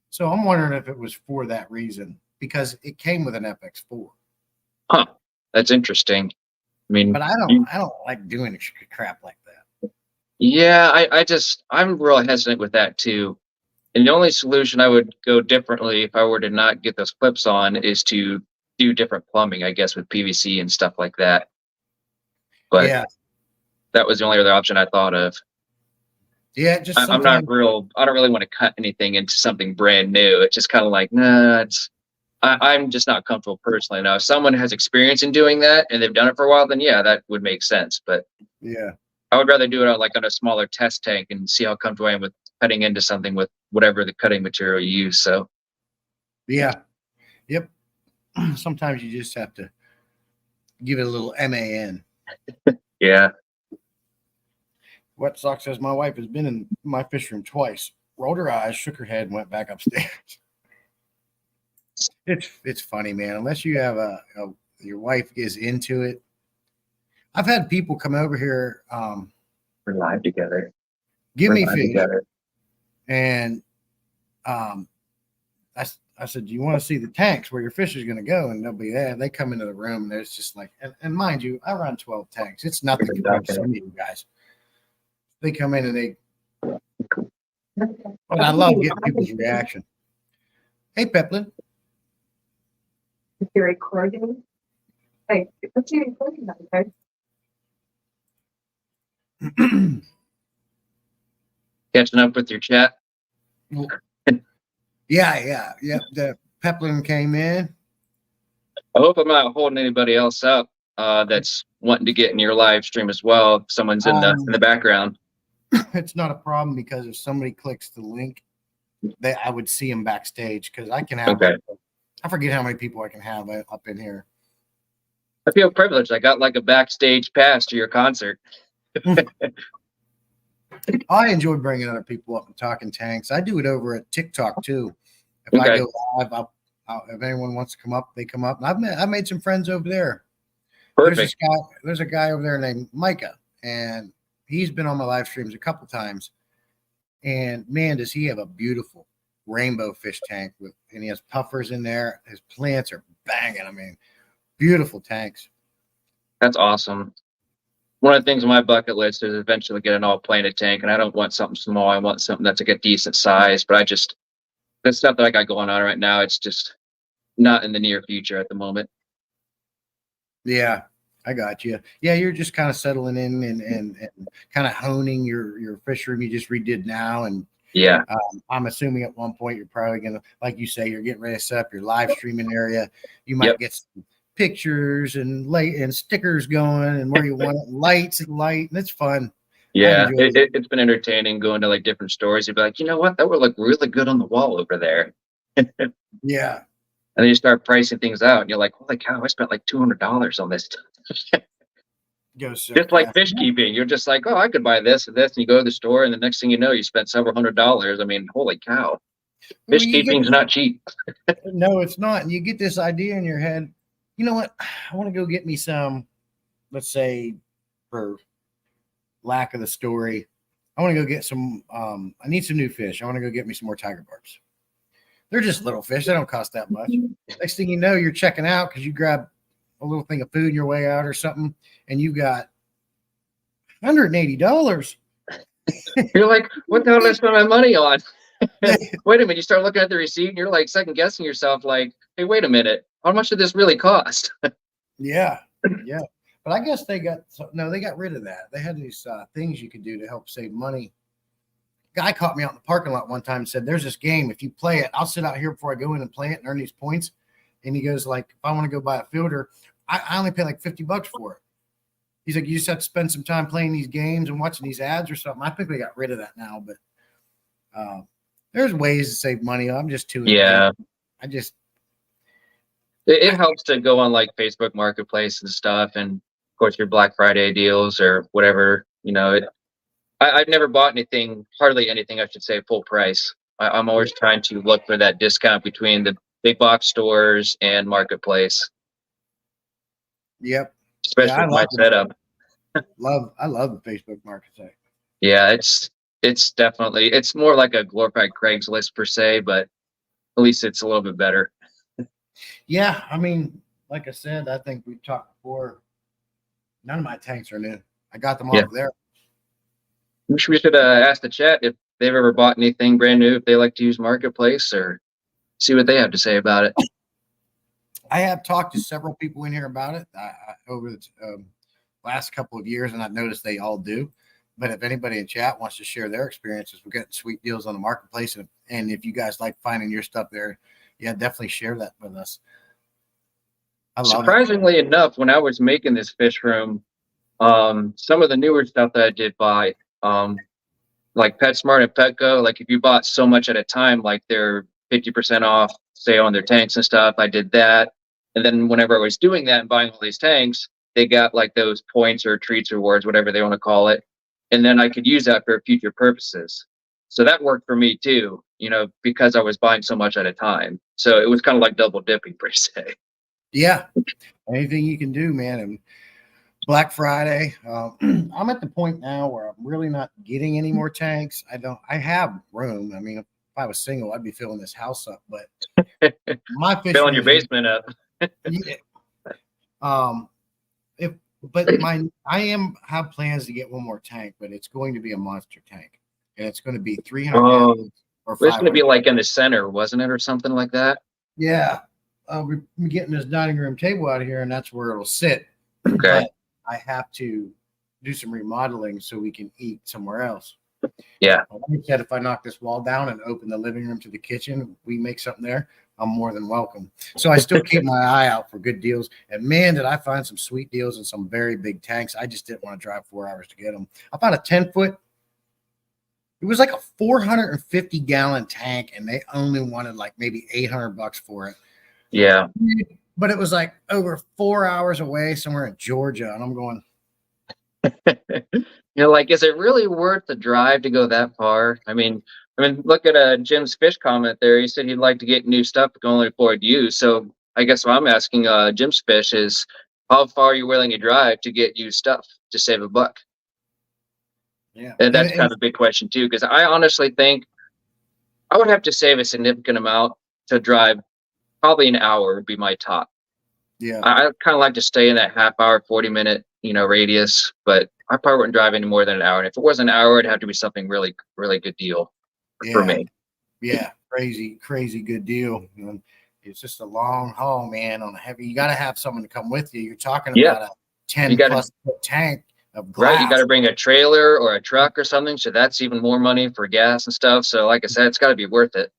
So I'm wondering if it was for that reason because it came with an FX4. Huh. That's interesting. I mean, but I don't like doing crap like that. Yeah, I'm real hesitant with that too. And the only solution I would go differently if I were to not get those clips on is to do different plumbing, I guess, with PVC and stuff like that. But yeah, that was the only other option I thought of. Yeah, just I don't really want to cut anything into something brand new. It's just kind of like, nah, I'm just not comfortable personally. Now, if someone has experience in doing that and they've done it for a while, then yeah, that would make sense. But yeah, I would rather do it on a smaller test tank and see how comfortable I am with cutting into something with whatever the cutting material you use. So yeah, yep. Sometimes you just have to give it a little MAN. Yeah. Wet Sox says my wife has been in my fish room twice, rolled her eyes, shook her head, and went back upstairs. It's funny, man. Unless you have your wife is into it. I've had people come over here. We're live together. Give me fish. Together. And I said, do you want to see the tanks where your fish is going to go? And they'll be there. They come into the room and there's just like, and mind you, I run 12 tanks. It's nothing compared to some of you guys. They come in and they, but I love getting people's reaction. Hey, Peplin. If you're recording, hey, what's you recording on, okay? Catching up with your chat. Yeah. The Peplin came in. I hope I'm not holding anybody else up that's wanting to get in your live stream as well. If someone's in the background. It's not a problem because if somebody clicks the link, I would see them backstage because I can have. Okay. I forget how many people I can have up in here. I feel privileged. I got like a backstage pass to your concert. I enjoy bringing other people up and talking tanks. I do it over at TikTok too. If I go live, if anyone wants to come up, they come up. And I've made some friends over there. Perfect. There's a guy over there named Micah, and he's been on my live streams a couple times. And man, does he have a beautiful rainbow fish tank and he has puffers in there. His plants are banging. I mean, beautiful tanks. That's awesome. One of the things on my bucket list is eventually get an all planted tank, and I don't want something small. I want something that's like a decent size, but the stuff that I got going on right now, it's just not in the near future at the moment. Yeah, I got you. Yeah, you're just kind of settling in and kind of honing your fish room you just redid now. And yeah, I'm assuming at one point you're probably going to, like you say, you're getting ready to set up your live streaming area. You might get some pictures and light and stickers going and where you want it, lights and light, and it's fun. Yeah, it's been entertaining going to like different stores. You'd be like, you know what, that would look really good on the wall over there. Yeah. And then you start pricing things out, and you're like, holy cow, I spent like $200 on this. Just like Fishkeeping, you're just like, oh, I could buy this and this, and you go to the store, and the next thing you know, you spent several $100s. I mean, holy cow, Fishkeeping's not cheap. No, it's not. And you get this idea in your head. You know what? I want to go get me some. Let's say, for lack of the story, I want to go get some. I need some new fish. I want to go get me some more tiger barbs. They're just little fish. They don't cost that much. Next thing you know, you're checking out because you grab a little thing of food on your way out or something, and you got $180. You're like, what the hell did I spend my money on? Wait a minute, you start looking at the receipt and you're like second guessing yourself, like, hey, wait a minute, how much did this really cost? Yeah, yeah. But I guess they got they got rid of that. They had these things you could do to help save money. Guy caught me out in the parking lot one time and said, "There's this game. If you play it, I'll sit out here before I go in and play it and earn these points." And he goes, like, if I want to go buy a filter, I only pay like $50 for it. He's like, you just have to spend some time playing these games and watching these ads or something. I think they got rid of that now, but there's ways to save money. I'm just too. Yeah, I just. it helps to go on like Facebook Marketplace and stuff, and of course your Black Friday deals or whatever. I've never bought anything, hardly anything, I should say, full price. I'm always trying to look for that discount between the big box stores and Marketplace, Yep. especially with my setup. I love the Facebook Marketplace. Yeah, it's definitely, it's more like a glorified Craigslist per se, but at least it's a little bit better. Yeah, I mean, like I said, I think we talked before. None of my tanks are new. I got them off there. We should ask the chat if they've ever bought anything brand new, if they like to use Marketplace, or see what they have to say about it. I have talked to several people in here about it over the last couple of years, and I've noticed they all do. But if anybody in chat wants to share their experiences, we're getting sweet deals on the Marketplace. And if you guys like finding your stuff there, yeah, definitely share that with us. I love Surprisingly enough, when I was making this fish room, some of the newer stuff that I did buy, like PetSmart and Petco, like if you bought so much at a time, like they're 50% off, say on their tanks and stuff, I did that. And then whenever I was doing that and buying all these tanks, they got like those points or treats, rewards, whatever they want to call it. And then I could use that for future purposes. So that worked for me too, because I was buying so much at a time. So it was kind of like double dipping per se. Yeah. Anything you can do, man. And Black Friday, I'm at the point now where I'm really not getting any more tanks. I have room. I mean, if I was single, I'd be filling this house up, but my fish filling your basement up. Yeah. I have plans to get one more tank, but it's going to be a monster tank, and it's going to be 300 gallons or it's going to be like in the center, wasn't it, or something like that? Yeah, we're getting this dining room table out of here, and that's where it'll sit. Okay. But I have to do some remodeling so we can eat somewhere else. Yeah. Like I said, if I knock this wall down and open the living room to the kitchen, we make something there, I'm more than welcome. So I still keep my eye out for good deals. And man, did I find some sweet deals and some very big tanks. I just didn't want to drive 4 hours to get them. I found a 10-foot. It was like a 450-gallon tank, and they only wanted like maybe $800 for it. Yeah. But it was like over 4 hours away somewhere in Georgia. And I'm going, like, is it really worth the drive to go that far? I mean, look at Jim's fish comment there. He said he'd like to get new stuff, but can only afford used. So I guess what I'm asking Jim's fish is, how far are you willing to drive to get used stuff to save a buck? Yeah. And that's kind of a big question too, because I honestly think I would have to save a significant amount to drive. Probably an hour would be my top. Yeah. I kind of like to stay in that half hour, 40-minute, radius, but I probably wouldn't drive any more than an hour. And if it was an hour, it'd have to be something really, really good deal for me. Yeah. Crazy good deal. It's just a long haul, man, on a heavy. You got to have someone to come with you. You're talking about a 10+ foot tank of glass. Right. You got to bring a trailer or a truck or something. So that's even more money for gas and stuff. So like I said, it's got to be worth it.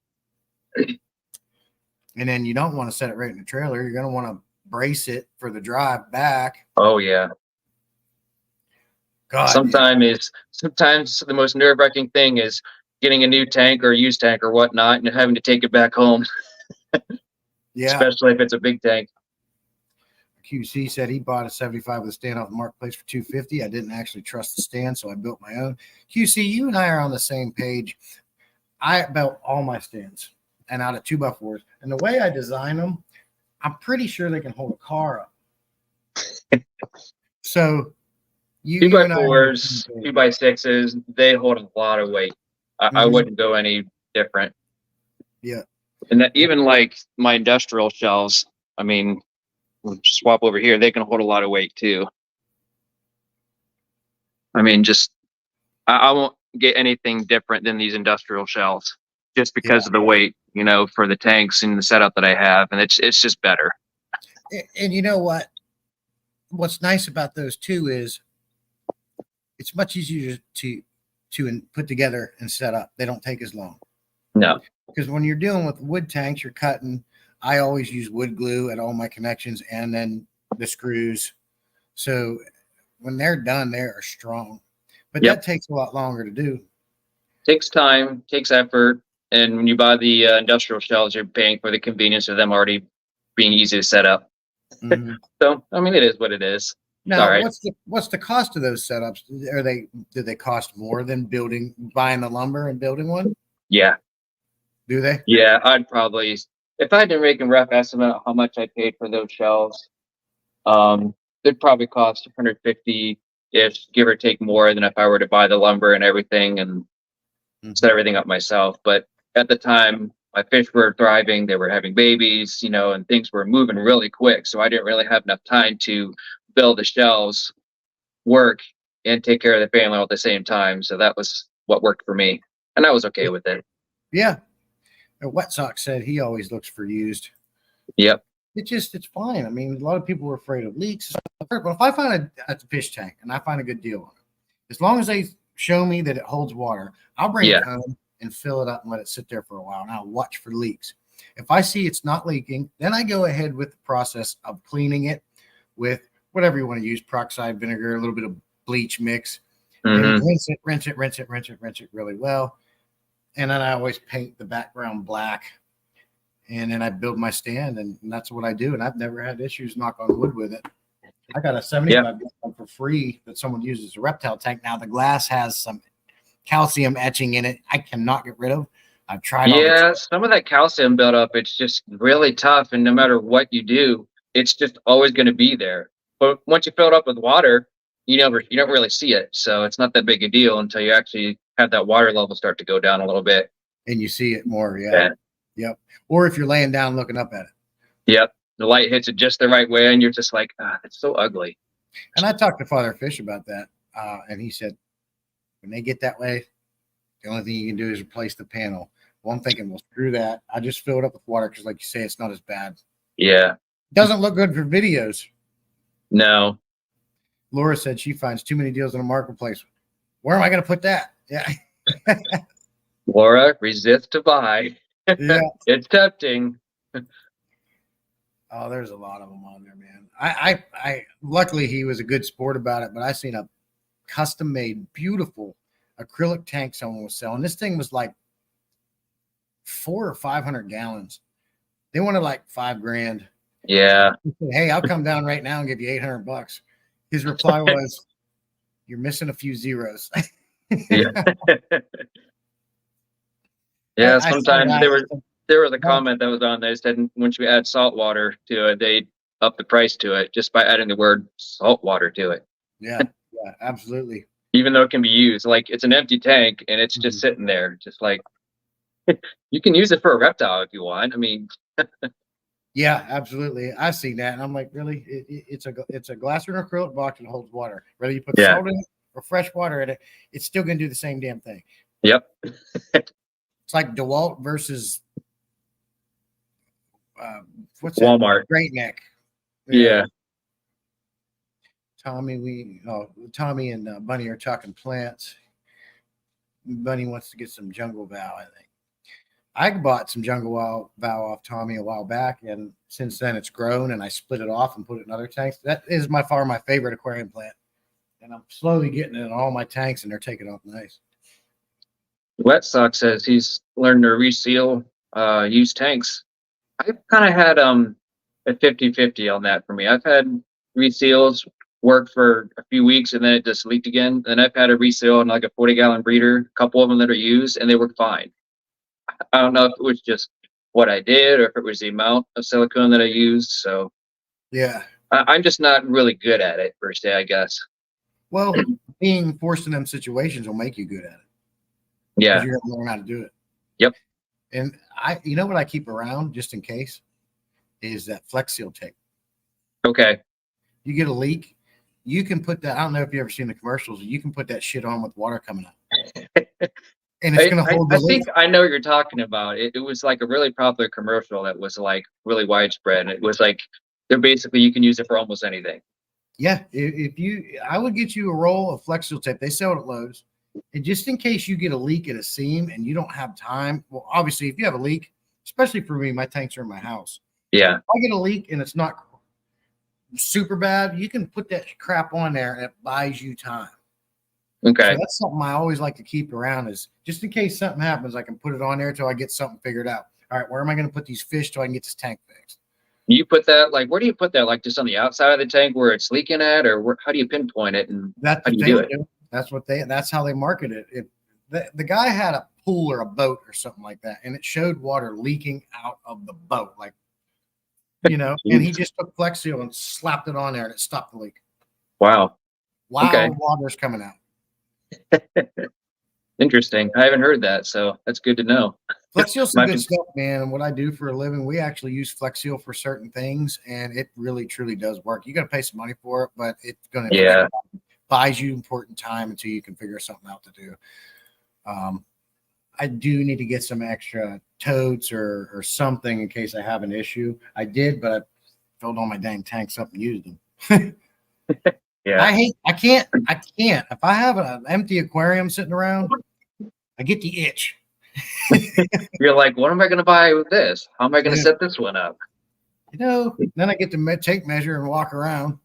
And then you don't want to set it right in the trailer. You're going to want to brace it for the drive back. Oh, yeah. God. Sometimes the most nerve-wracking thing is getting a new tank or a used tank or whatnot and having to take it back home. Yeah. Especially if it's a big tank. QC said he bought a 75 with a stand off the Marketplace for $250. I didn't actually trust the stand, so I built my own. QC, you and I are on the same page. I built all my stands and out of 2x4s. And the way I design them, I'm pretty sure they can hold a car up. So 2x4s, 2x6s, they hold a lot of weight. I wouldn't go any different. Yeah. And that even like my industrial shelves, we'll swap over here, they can hold a lot of weight too. I won't get anything different than these industrial shelves. just because of the weight, for the tanks and the setup that I have, and it's just better. And you know what? What's nice about those too is it's much easier to put together and set up. They don't take as long. No. Because when you're dealing with wood tanks, you're cutting. I always use wood glue at all my connections and then the screws. So when they're done, they are strong. But that takes a lot longer to do. Takes time, takes effort. And when you buy the industrial shelves, you're paying for the convenience of them already being easy to set up. Mm-hmm. So, I mean, it is what it is. Now, right. what's the cost of those setups? Do they cost more than buying the lumber and building one? Yeah. Do they? Yeah, I'd probably, if I had to make a rough estimate of how much I paid for those shelves, they'd probably cost 150-ish, give or take more than if I were to buy the lumber and everything and set everything up myself. But at the time, my fish were thriving, they were having babies, and things were moving really quick. So I didn't really have enough time to build the shelves, work, and take care of the family all at the same time. So that was what worked for me. And I was okay with it. Yeah. Wet Sox said he always looks for used. Yep. It's fine. I mean, a lot of people were afraid of leaks. But if I find a fish tank and I find a good deal on it, as long as they show me that it holds water, I'll bring it home and fill it up and let it sit there for a while. And I'll watch for leaks. If I see it's not leaking, then I go ahead with the process of cleaning it with whatever you want to use, peroxide vinegar, a little bit of bleach mix, and rinse it really well. And then I always paint the background black. And then I build my stand, and that's what I do. And I've never had issues, knock on wood, with it. I got a 75 for free that someone uses as a reptile tank. Now the glass has some calcium etching in it. I cannot get rid of. I've tried. Yeah, some of that calcium buildup, it's just really tough. And no matter what you do, it's just always going to be there. But once you fill it up with water, you don't really see it. So it's not that big a deal until you actually have that water level start to go down a little bit. And you see it more. Yeah. Yep. Or if you're laying down looking up at it. Yep. The light hits it just the right way, and you're just like, it's so ugly. And I talked to Father Fish about that. And he said, when they get that way, the only thing you can do is replace the panel. Well, I'm thinking, well, screw that. I just fill it up with water because, like you say, it's not as bad. Yeah. Doesn't look good for videos. No. Laura said she finds too many deals in the marketplace. Where am I going to put that? Yeah. Laura, resist to buy. Yeah. It's tempting. Oh, there's a lot of them on there, man. I luckily he was a good sport about it, but I seen a custom made, beautiful acrylic tank someone was selling. This thing was like 400 or 500 gallons. They wanted like $5,000. Yeah. Said, hey, I'll come down right now and give you $800. His reply was, "You're missing a few zeros." Yeah. Yeah. Sometimes there was a comment that was on there that said once you add salt water to it, they up the price to it just by adding the word salt water to it. Yeah, absolutely. Even though it can be used, like it's an empty tank and it's just sitting there, just like you can use it for a reptile if you want. I mean, yeah, absolutely. I've seen that, and I'm like, really? It's a glass or an acrylic box that holds water. Whether you put salt in it or fresh water in it, it's still going to do the same damn thing. Yep. It's like DeWalt versus what's Walmart. That? Great Neck. Yeah. Tommy and Bunny are talking plants. Bunny wants to get some jungle vow, I think. I bought some jungle vow off Tommy a while back, and since then it's grown, and I split it off and put it in other tanks. That is by far my favorite aquarium plant, and I'm slowly getting it in all my tanks, and they're taking off nice. Wet Sox says he's learned to reseal used tanks. I've kind of had a 50-50 on that for me. I've had reseals work for a few weeks and then it just leaked again. And I've had a reseal in like a 40-gallon breeder, a couple of them that are used, and they work fine. I don't know if it was just what I did or if it was the amount of silicone that I used. So yeah, I'm just not really good at it per se, I guess. Well, being forced in them situations will make you good at it. Yeah. You're going to learn how to do it. Yep. And you know what I keep around just in case is that Flex Seal tape. Okay. You get a leak, you can put that. I don't know if you ever seen the commercials. You can put that shit on with water coming up. and it's going to hold the I lid. think I know what you're talking about. It was like a really popular commercial that was like really widespread. And it was like they're basically you can use it for almost anything. Yeah, if you, I would get you a roll of Flex Seal tape. They sell it at Lowe's, and just in case you get a leak at a seam and you don't have time. Well, obviously, if you have a leak, especially for me, my tanks are in my house. Yeah. If I get a leak and it's not super bad, you can put that crap on there, and it buys you time. Okay. So that's something I always like to keep around, is just in case something happens, I can put it on there till I get something figured out. All right, where am I going to put these fish till I can get this tank fixed? You put that like where do you put that? Like just on the outside of the tank where it's leaking at, or how do you pinpoint it? And That's how do what you they do it? do. That's how they market it. If the guy had a pool or a boat or something like that, and it showed water leaking out of the boat, like, and he just took Flex Seal and slapped it on there and it stopped the leak. Wow. Wow, Okay. water's coming out. Interesting. I haven't heard that, so that's good to know. Flex Seal's some good stuff, man. And what I do for a living, we actually use Flex Seal for certain things, and it really truly does work. You got to pay some money for it, but it's going to buys you important time until you can figure something out to do. I do need to get some extra totes or something in case I have an issue. I did, but I filled all my dang tanks up and used them. Yeah. I can't. If I have an empty aquarium sitting around, I get the itch. You're like, what am I going to buy with this? How am I going to set this one up? Then I get to tape measure and walk around.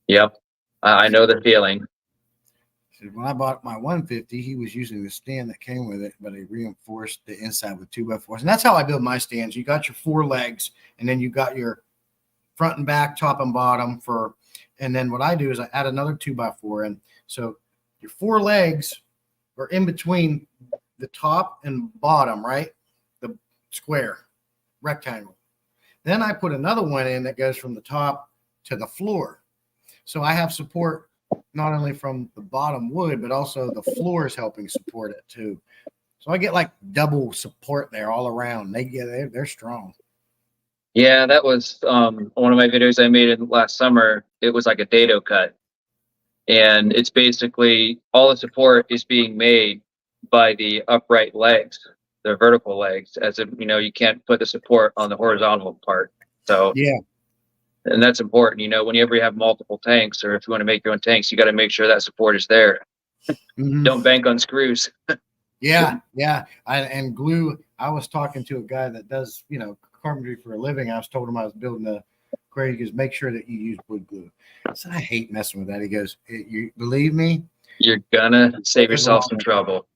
Yep. I know the feeling. When I bought my 150, he was using the stand that came with it, but he reinforced the inside with 2x4s. And that's how I build my stands. You got your 4 legs, and then you got your front and back, top and bottom and then what I do is I add another 2x4 in. So your 4 legs are in between the top and bottom, right? The square rectangle. Then I put another one in that goes from the top to the floor. So I have support not only from the bottom wood, but also the floor is helping support it too. So I get like double support there all around. They're strong. Yeah, that was one of my videos I made in last summer. It was like a dado cut. And it's basically all the support is being made by the upright legs, the vertical legs, as if, you can't put the support on the horizontal part. So, yeah. And that's important, whenever you have multiple tanks, or if you want to make your own tanks, you got to make sure that support is there. Mm-hmm. Don't bank on screws. Yeah. And glue. I was talking to a guy that does, carpentry for a living. I was told him I was building a aquarium. He goes, make sure that you use wood glue. I said, I hate messing with that. He goes, you believe me? You're gonna save yourself some trouble.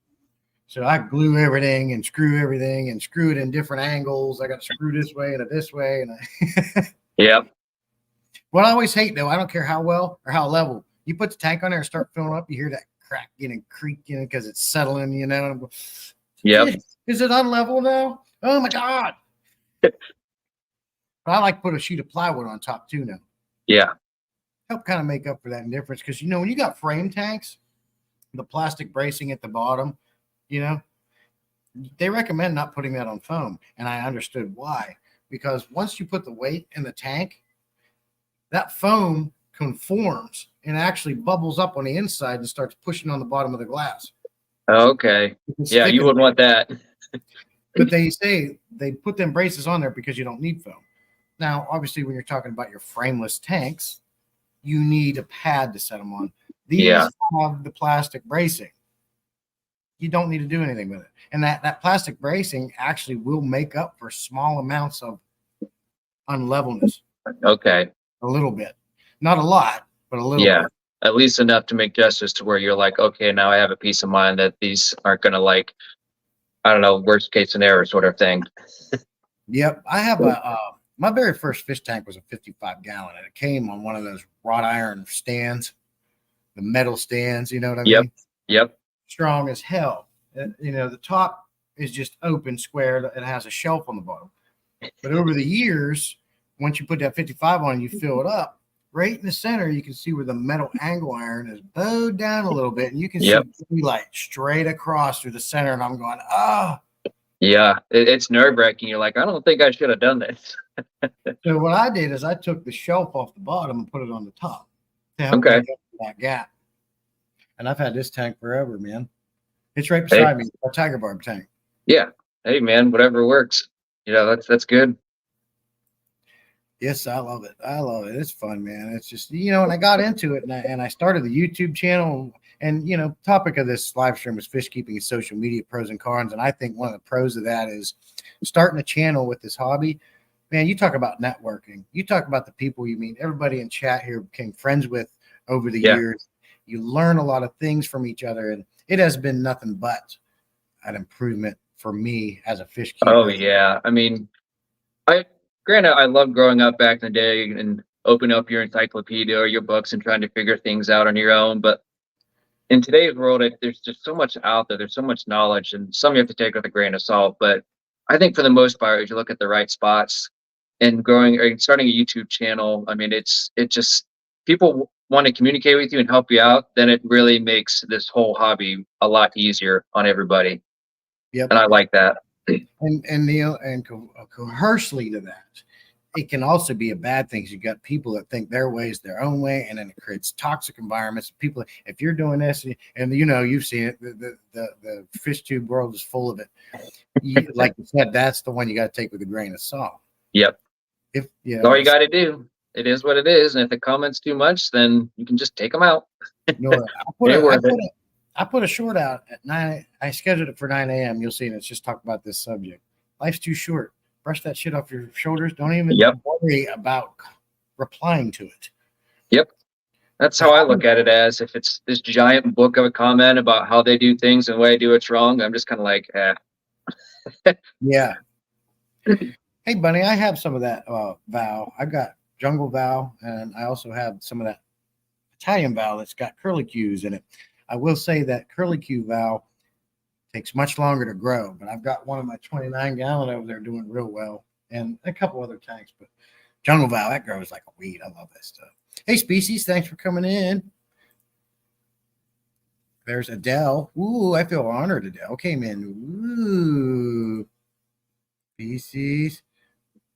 So I glue everything and screw everything and screw it in different angles. I got to screw this way and this way. And Yep. What I always hate, though, I don't care how well or how level you put the tank on there and start filling up, you hear that cracking and creaking because it's settling, Yep. Is it unlevel now? Oh my God. But I like to put a sheet of plywood on top too now. Yeah. Help kind of make up for that difference. Because, when you got frame tanks, the plastic bracing at the bottom, they recommend not putting that on foam. And I understood why. Because once you put the weight in the tank, that foam conforms and actually bubbles up on the inside and starts pushing on the bottom of the glass. Okay. Yeah, you wouldn't want that. But they say they put them braces on there because you don't need foam. Now, obviously, when you're talking about your frameless tanks, you need a pad to set them on. These have the plastic bracing. You don't need to do anything with it. And that plastic bracing actually will make up for small amounts of unlevelness. Okay. A little bit. Not a lot, but a little bit. At least enough to make justice to where you're like, okay, now I have a peace of mind that these aren't going to I don't know, worst case scenario sort of thing. Yep. I have my very first fish tank was a 55 gallon, and it came on one of those wrought iron stands, the metal stands, you know what I mean? Yep. Strong as hell. The top is just open, square. It has a shelf on the bottom. But over the years, once you put that 55 on, you fill it up. Right in the center, you can see where the metal angle iron is bowed down a little bit, and you can see light straight across through the center. And I'm going, Yeah, it's nerve-wracking. You're like, I don't think I should have done this. So what I did is I took the shelf off the bottom and put it on the top to help make up that gap. And I've had this tank forever, man. It's right beside me, a tiger barb tank. Yeah. Hey man, whatever works. You know, that's good. Yes, I love it. I love it. It's fun, man. It's just, and I got into it and I started the YouTube channel, and, topic of this live stream is fish keeping and social media pros and cons. And I think one of the pros of that is starting a channel with this hobby. Man, you talk about networking. You talk about the people you meet. Everybody in chat here became friends with over the years. You learn a lot of things from each other, and it has been nothing but an improvement for me as a fish keeper. Oh yeah. I mean, granted, I loved growing up back in the day and opening up your encyclopedia or your books and trying to figure things out on your own. But in today's world, there's just so much out there. There's so much knowledge, and some you have to take with a grain of salt. But I think for the most part, if you look at the right spots and growing or starting a YouTube channel, I mean, it just people want to communicate with you and help you out. Then it really makes this whole hobby a lot easier on everybody. Yep. And I like that. And conversely to that, it can also be a bad thing. You got people that think their way is their own way, and then it creates toxic environments. People, if you're doing this, and you've seen it, the fish tube world is full of it. Like you said, that's the one you got to take with a grain of salt. Yep. If all you got to do. It is what it is, and if it comments too much, then you can just take them out. I put a short out at 9. I scheduled it for 9 a.m. You'll see, and it's just talk about this subject. Life's too short. Brush that shit off your shoulders. Don't even worry about replying to it. Yep. That's how I look at it, as if it's this giant book of a comment about how they do things and the way I do it's wrong. I'm just kind of like, Yeah. Hey, Bunny, I have some of that Vow. I've got Jungle Vow, and I also have some of that Italian Vow that's got curlicues in it. I will say that curlicue Vow takes much longer to grow, but I've got one of my 29-gallon over there doing real well, and a couple other tanks. But Jungle Vow, that grows like a weed. I love that stuff. Hey, Species, thanks for coming in. There's Adele. Ooh, I feel honored, Adele. Okay, man. Ooh. Species.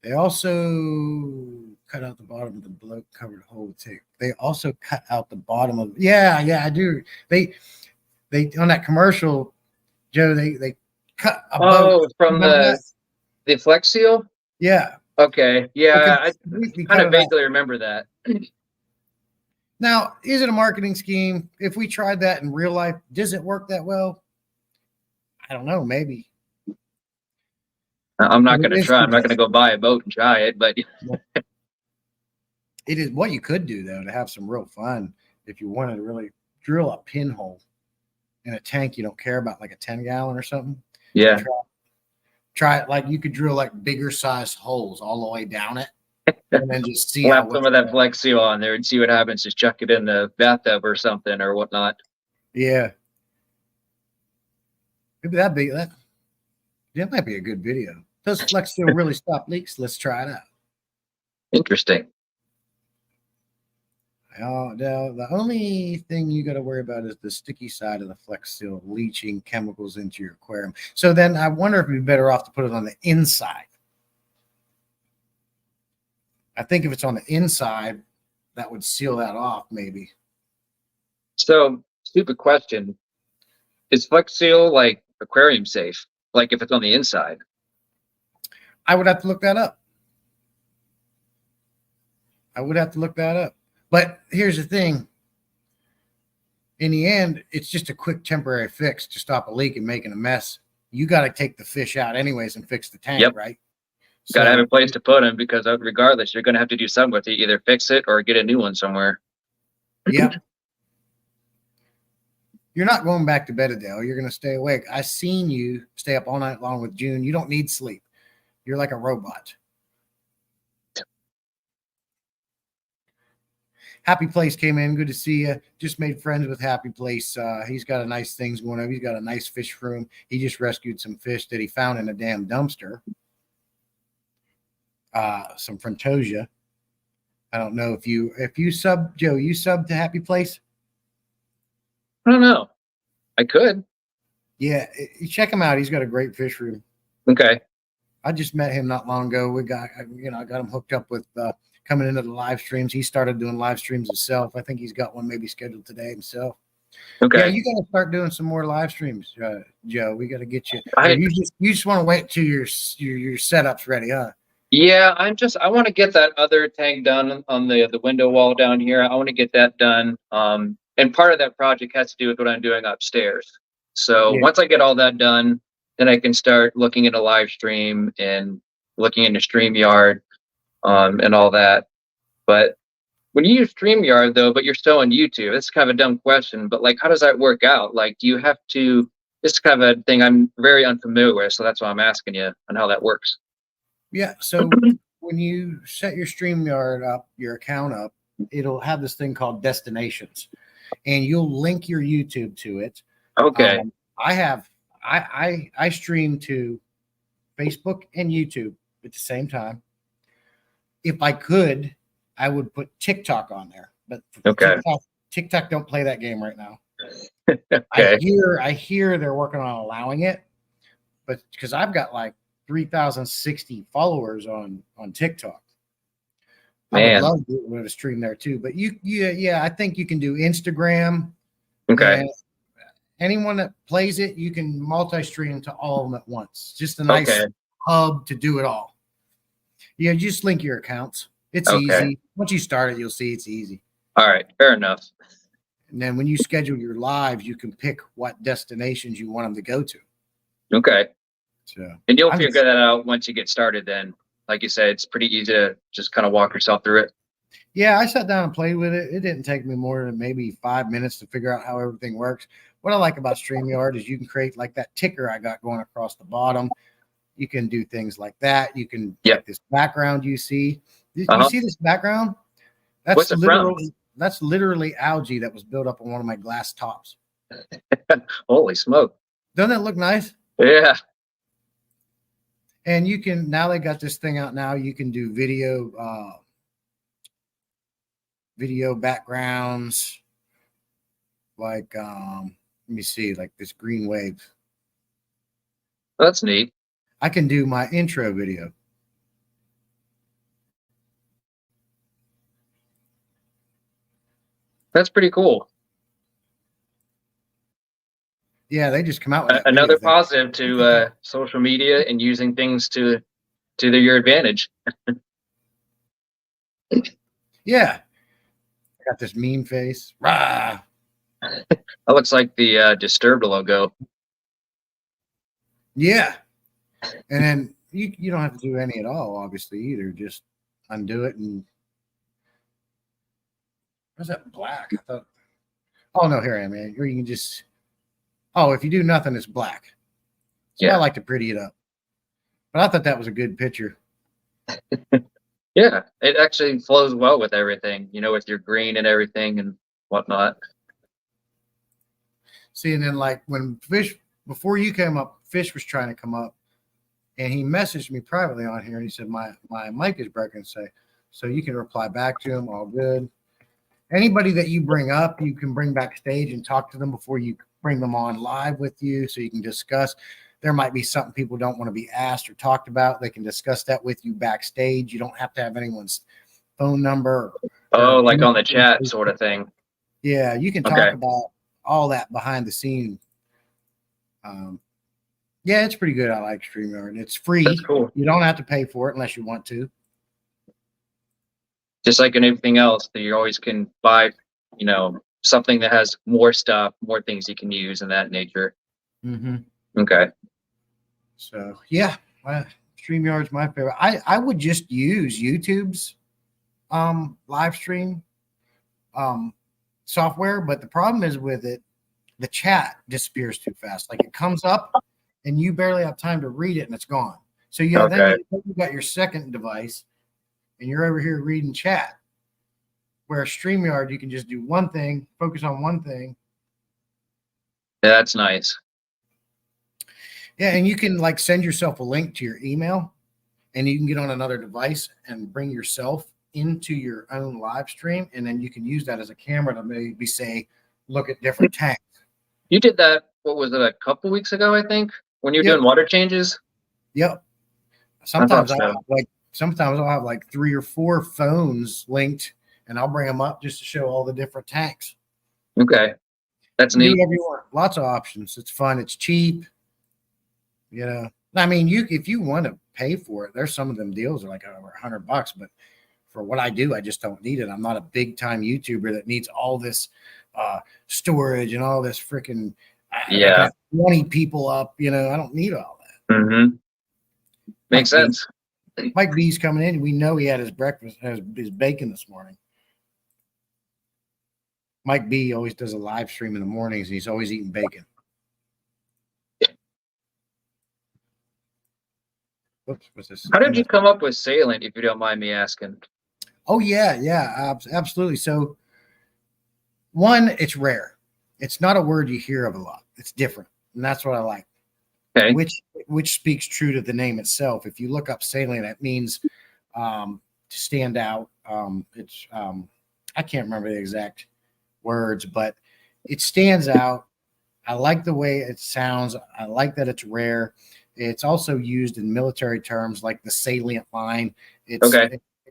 They also cut out the bottom of the bloat covered hole with tape. They also cut out the bottom of I do. They on that commercial, Joe, they cut a boat from the Flex Seal? Yeah. Okay. Yeah, I kind of vaguely remember that. Now, is it a marketing scheme? If we tried that in real life, does it work that well? I don't know, maybe. I'm not going to try. I'm not going to go buy a boat and try it, but it is what you could do, though, to have some real fun. If you wanted to really drill a pinhole in a tank you don't care about, like a 10-gallon or something. Yeah. Try it. Like you could drill like bigger size holes all the way down it, and then just see. Slap some of that Flex Seal on there and see what happens. Just chuck it in the bathtub or something or whatnot. Yeah. Maybe that might be a good video. Does Flex Seal really stop leaks? Let's try it out. Interesting. The only thing you got to worry about is the sticky side of the Flex Seal leaching chemicals into your aquarium. So then I wonder if it'd be better off to put it on the inside. I think if it's on the inside, that would seal that off maybe. So, stupid question. Is Flex Seal like aquarium safe? Like if it's on the inside? I would have to look that up. But here's the thing. In the end, it's just a quick temporary fix to stop a leak and making a mess. You got to take the fish out anyways and fix the tank, right? Got to have a place to put them, because regardless, you're going to have to do something with it. Either fix it or get a new one somewhere. Yeah. You're not going back to bed, Adele. You're going to stay awake. I seen you stay up all night long with June. You don't need sleep. You're like a robot. Happy Place came in. Good to see you. Just made friends with Happy Place. He's got a nice things going on. He's got a nice fish room. He just rescued some fish that he found in a damn dumpster. Some Frontosia. I don't know if you sub, Joe, you sub to Happy Place? I don't know. I could. Yeah, check him out. He's got a great fish room. Okay. I just met him not long ago. I got him hooked up with coming into the live streams. He started doing live streams himself. I think he's got one maybe scheduled today himself. Okay. Yeah, you got to start doing some more live streams, Joe. We got to get you. I- You just want to wait till your setup's ready, huh? Yeah, I want to get that other tank done on the window wall down here. I want to get that done. And part of that project has to do with what I'm doing upstairs. So Yeah. once I get all that done, then I can start looking into live stream and looking into StreamYard, and all that. But when you use StreamYard though, but you're still on YouTube, it's kind of a dumb question, but like, how does that work out? Like, do you have to, this is kind of a thing I'm very unfamiliar with. So that's why I'm asking you on how that works. Yeah. So when you set your StreamYard up, your account up, it'll have this thing called destinations, and you'll link your YouTube to it. Okay. I stream to Facebook and YouTube at the same time. If I could, I would put TikTok on there, but Okay. TikTok don't play that game right now. Okay. I hear they're working on allowing it, but because I've got like 3,060 followers on TikTok. I would Man. love to stream there too, but I think you can do Instagram. Okay. And anyone that plays it, you can multi-stream to all of them at once. Just a nice Okay. hub to do it all. Yeah, just link your accounts. It's Okay. easy. Once you start it, you'll see it's easy. All right. Fair enough. And then when you schedule your lives, you can pick what destinations you want them to go to. Okay. So, And you'll I'm figure just- that out once you get started then. Like you said, it's pretty easy to just kind of walk yourself through it. yeah, I sat down and played with it. It didn't take me more than maybe 5 minutes to figure out how everything works. What I like about StreamYard is you can create like that ticker I got going across the bottom. You can do things like that. You can like this background you see. You see this background? What's it from? That's literally algae that was built up on one of my glass tops. Holy smoke. Doesn't that look nice? Yeah. And you can now they got this thing out now. You can do video backgrounds like let me see, like this green wave. That's neat. I can do my intro video. That's pretty cool. Yeah, they just come out with that Another video thing. positive to social media and using things to your advantage. Yeah. I got this mean face. Rah! That looks like the Disturbed logo. Yeah. And then you don't have to do any at all, obviously, either. Just undo it and where's that black? I thought, oh no, here I am, man. Or you can just if you do nothing, it's black. So Yeah. I like to pretty it up. But I thought that was a good picture. Yeah, it actually flows well with everything, with your green and everything and whatnot. See, and then like when before you came up, Fish was trying to come up, and he messaged me privately on here, and he said my mic is broken. So you can reply back to him, all good. Anybody that you bring up, you can bring backstage and talk to them before you bring them on live with you, so you can discuss. There might be something people don't want to be asked or talked about. They can discuss that with you backstage. You don't have to have anyone's phone number. Oh, like on the chat sort of thing. Yeah, you can talk about all that behind the scene. Yeah, it's pretty good. I like StreamYard. It's free. That's cool. You don't have to pay for it unless you want to. Just like in everything else, that you always can buy, something that has more stuff, more things you can use in that nature. Mm-hmm. Okay. So yeah, StreamYard's my favorite. I would just use YouTube's live stream software, but the problem is with it, the chat disappears too fast. Like it comes up and you barely have time to read it and it's gone. So then you got your second device and you're over here reading chat. Where StreamYard, you can just do one thing, focus on one thing. Yeah, that's nice. Yeah, and you can like send yourself a link to your email and you can get on another device and bring yourself into your own live stream. And then you can use that as a camera to maybe say, look at different tanks. You did that, what was it, a couple weeks ago, I think, when you're doing water changes? Yep. Sometimes so. I'll have like 3 or 4 phones linked and I'll bring them up just to show all the different tanks. Okay. That's Do neat. whatever you want. Lots of options. It's fun. It's cheap. You know, I mean, if you want to pay for it, there's some of them deals are like over $100, but for what I do, I just don't need it. I'm not a big time YouTuber that needs all this storage and all this freaking. I can have 20 people up. You know, I don't need all that. Mm-hmm. Makes sense. Mike B's coming in. We know he had his breakfast, his bacon this morning. Mike B always does a live stream in the mornings, and he's always eating bacon. Whoops, what's this? How did you come up with Salient, if you don't mind me asking? Oh, yeah, absolutely. So, one, it's rare. It's not a word you hear of a lot. It's different, and that's what I like. Okay. Which speaks true to the name itself. If you look up salient, it means to stand out. It's I can't remember the exact words, but it stands out. I like the way it sounds. I like that it's rare. It's also used in military terms like the salient line. It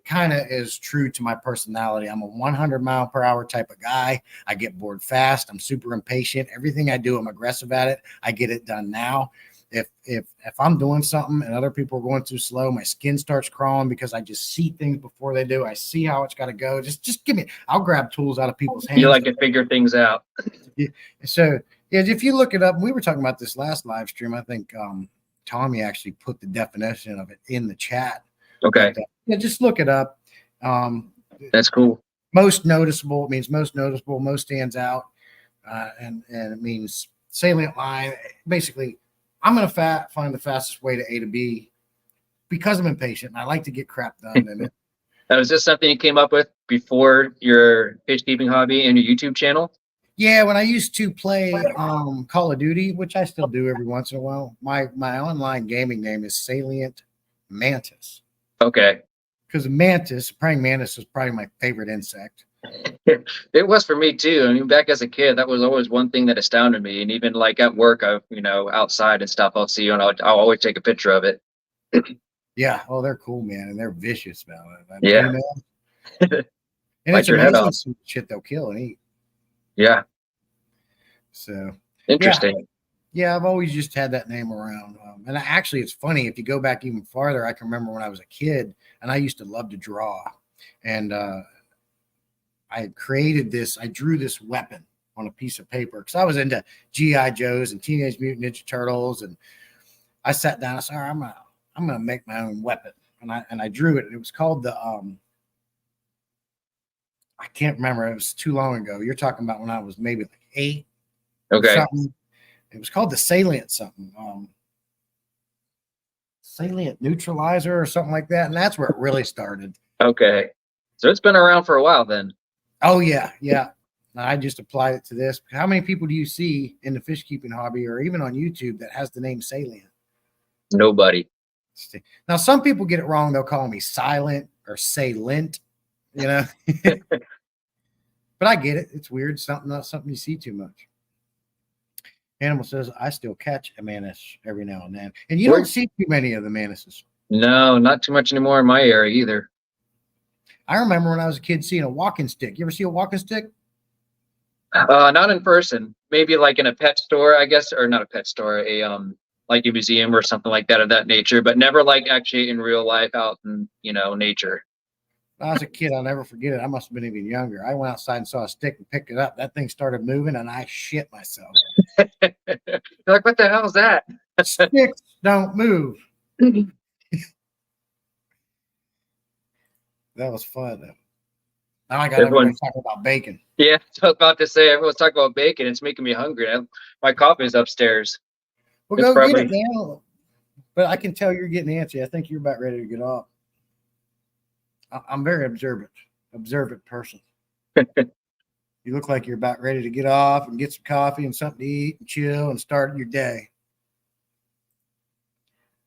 kind of is true to my personality. I'm a 100-mile-per-hour type of guy. I get bored fast. I'm super impatient. Everything I do, I'm aggressive at it. I get it done now. If I'm doing something and other people are going too slow, my skin starts crawling because I just see things before they do. I see how it's got to go. Just give me. I'll grab tools out of people's hands. You like to figure things out. So yeah, if you look it up, we were talking about this last live stream. I think Tommy actually put the definition of it in the chat. Okay. But, yeah, just look it up. That's cool. Most noticeable. It means most noticeable. Most stands out, and it means salient line. Basically, I'm going to find the fastest way to A to B because I'm impatient and I like to get crap done. And Now, is this something you came up with before your fish keeping hobby and your YouTube channel? Yeah, when I used to play Call of Duty, which I still do every once in a while, my online gaming name is Salient Mantis. Okay. Because a praying mantis is probably my favorite insect. It was for me too. I mean, back as a kid, that was always one thing that astounded me. And even like at work, outside and stuff, I'll see you and I'll always take a picture of it. Yeah. Oh, they're cool, man. And they're vicious about it. Yeah. And it's your head amazing off. some shit they'll kill and eat. Yeah. So Interesting. yeah, I've always just had that name around. And actually, it's funny. If you go back even farther, I can remember when I was a kid and I used to love to draw. And I drew this weapon on a piece of paper because I was into G.I. Joes and Teenage Mutant Ninja Turtles. And I sat down and said, all right, I'm gonna make my own weapon. And I drew it. It was called the I can't remember. It was too long ago. You're talking about when I was maybe like 8. Okay. Something. It was called the Salient something. Salient Neutralizer or something like that. And that's where it really started. Okay. So it's been around for a while then. Oh, yeah. Yeah. I just applied it to this. How many people do you see in the fish keeping hobby or even on YouTube that has the name Salient? Nobody. Now, some people get it wrong. They'll call me Silent or Salient, you know. But I get it. It's weird. Not something you see too much. Animal says, I still catch a mantis every now and then. And you don't see too many of the mantises. No, not too much anymore in my area either. I remember when I was a kid seeing a walking stick. You ever see a walking stick? Not in person. Maybe like in a pet store, I guess, or not a pet store, like a museum or something like that of that nature, but never like actually in real life out in, nature. When I was a kid, I'll never forget it. I must have been even younger. I went outside and saw a stick and picked it up. That thing started moving and I shit myself. You're like, what the hell is that? Sticks don't move. That was fun though. Now I got everyone talking about bacon. Yeah, I was about to say everyone's talking about bacon. It's making me hungry. My coffee's upstairs. Well, go get it now. But I can tell you're getting antsy. I think you're about ready to get off. I'm very observant person. You look like you're about ready to get off and get some coffee and something to eat and chill and start your day.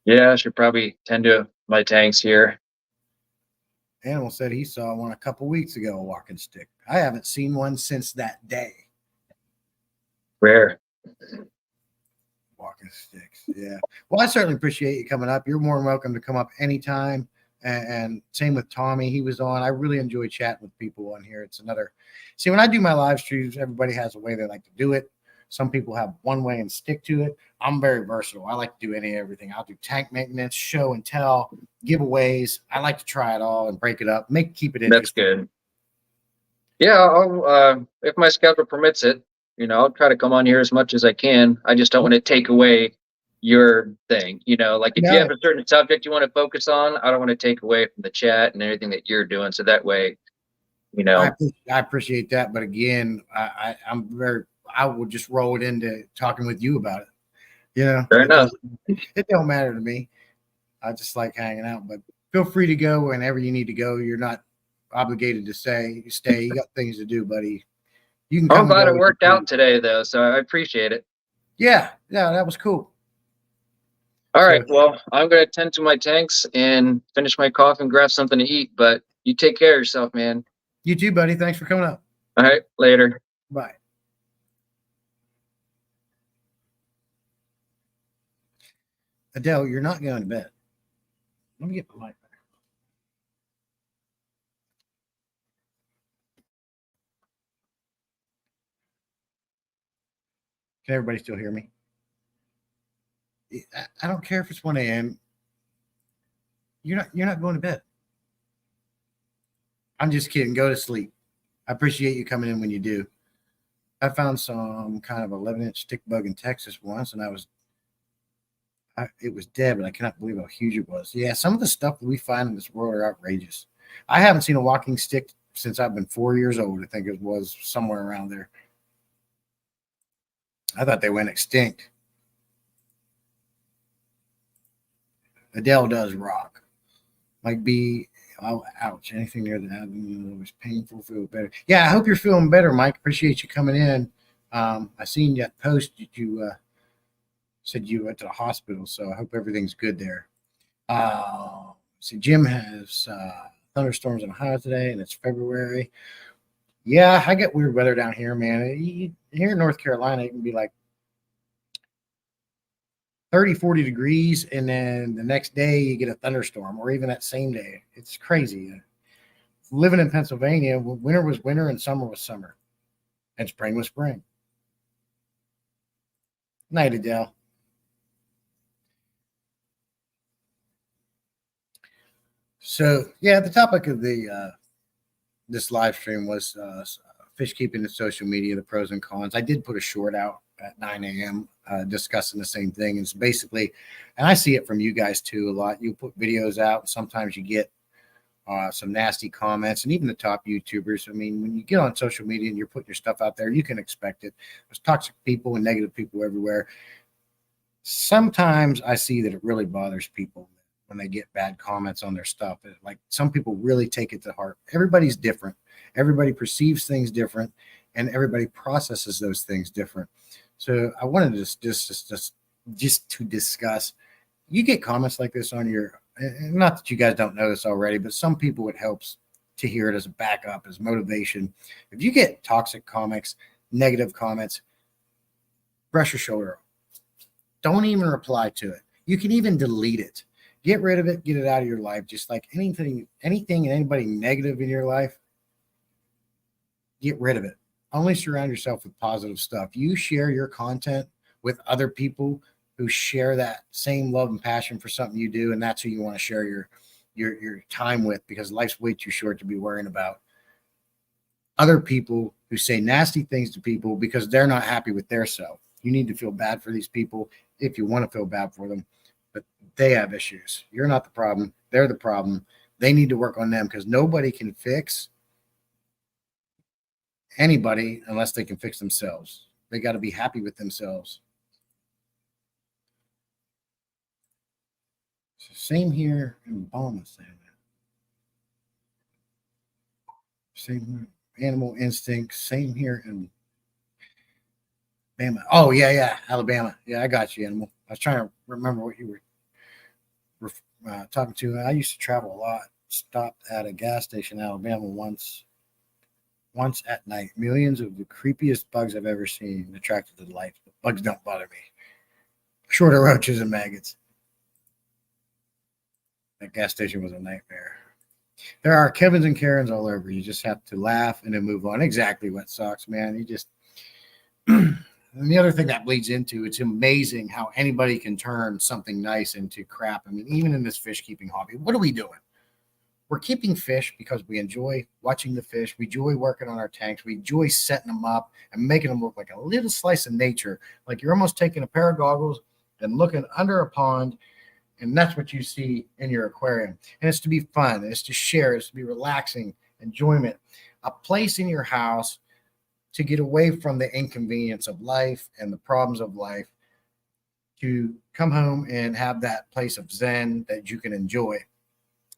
Yeah, I should probably tend to my tanks here. Animal said he saw one a couple weeks ago, a walking stick. I haven't seen one since that day. Rare. Walking sticks. Yeah. Well, I certainly appreciate you coming up. You're more than welcome to come up anytime and same with Tommy. He was on. I really enjoy chatting with people on here. It's another. See, when I do my live streams, everybody has a way they like to do it. Some people have one way and stick to it. I'm very versatile. I like to do everything. I'll do tank maintenance, show and tell, giveaways. I like to try it all and break it up, keep it That's interesting. good. Yeah, I'll if my schedule permits it, I'll try to come on here as much as I can. I just don't want to take away your thing. Like if you have a certain subject you want to focus on, I don't want to take away from the chat and everything that you're doing. So that way, I appreciate that. But again, I will just roll it into talking with you about it. Fair enough. It don't matter to me. I just like hanging out, but feel free to go whenever you need to go. You're not obligated to stay. You got things to do, buddy. You can come. I'm glad it worked out today, though, so I appreciate it. Yeah, that was cool. All right, well, I'm going to tend to my tanks and finish my coffee and grab something to eat, but you take care of yourself, man. You too, buddy. Thanks for coming up. All right, later. Bye. Adele, you're not going to bed. Let me get the light back. Can everybody still hear me? I don't care if it's 1 a.m. You're not going to bed. I'm just kidding. Go to sleep. I appreciate you coming in when you do. I found some kind of 11-inch stick bug in Texas once, and it was dead, but I cannot believe how huge it was. Yeah, some of the stuff that we find in this world are outrageous. I haven't seen a walking stick since I've been 4 years old. I think it was somewhere around there. I thought they went extinct. Adele does rock. Might be, ouch, anything near that was painful, feel better. Yeah, I hope you're feeling better, Mike. Appreciate you coming in. I seen that post that you said you went to the hospital, so I hope everything's good there. See, Jim has thunderstorms in Ohio today, and it's February. Yeah, I get weird weather down here, man. Here in North Carolina, it can be like 30, 40 degrees, and then the next day you get a thunderstorm, or even that same day. It's crazy. Living in Pennsylvania, winter was winter and summer was summer, and spring was spring. Night, Adele. So, yeah, the topic of this live stream was fish keeping and social media, the pros and cons. I did put a short out at 9 a.m. Discussing the same thing. It's basically, and I see it from you guys too a lot. You put videos out, and sometimes you get some nasty comments, and even the top YouTubers. I mean, when you get on social media and you're putting your stuff out there, you can expect it. There's toxic people and negative people everywhere. Sometimes I see that it really bothers people when they get bad comments on their stuff. Like some people really take it to heart. Everybody's different. Everybody perceives things different, and everybody processes those things different. So I wanted to just to discuss. You get comments like this on your, not that you guys don't know this already, but some people it helps to hear it as a backup, as motivation. If you get toxic comments, negative comments, brush your shoulder. Don't even reply to it. You can even delete it. Get rid of it. Get it out of your life. Just like anything and anybody negative in your life, get rid of it. Only surround yourself with positive stuff. You share your content with other people who share that same love and passion for something you do, and that's who you want to share your time with, because life's way too short to be worrying about other people who say nasty things to people because they're not happy with their self. You need to feel bad for these people if you want to feel bad for them, but they have issues. You're not the problem. They're the problem. They need to work on them, because nobody can fix anybody unless they can fix themselves. They got to be happy with themselves. So same here in Bama. Same animal instinct. Same here in Bama. Oh, yeah. Alabama. Yeah, I got you, animal. I was trying to remember what you were talking to. I used to travel a lot. Stopped at a gas station in Alabama once at night. Millions of the creepiest bugs I've ever seen attracted to the light. But bugs don't bother me. Short of roaches and maggots. That gas station was a nightmare. There are Kevins and Karens all over. You just have to laugh and then move on. Exactly, Wet Sox, man. You just and the other thing that bleeds into, it's amazing how anybody can turn something nice into crap. I mean, even in this fish keeping hobby, what are we doing? We're keeping fish because we enjoy watching the fish. We enjoy working on our tanks. We enjoy setting them up and making them look like a little slice of nature. Like you're almost taking a pair of goggles and looking under a pond, and that's what you see in your aquarium. And it's to be fun. It's to share. It's to be relaxing, enjoyment. A place in your house to get away from the inconvenience of life and the problems of life, to come home and have that place of zen that you can enjoy.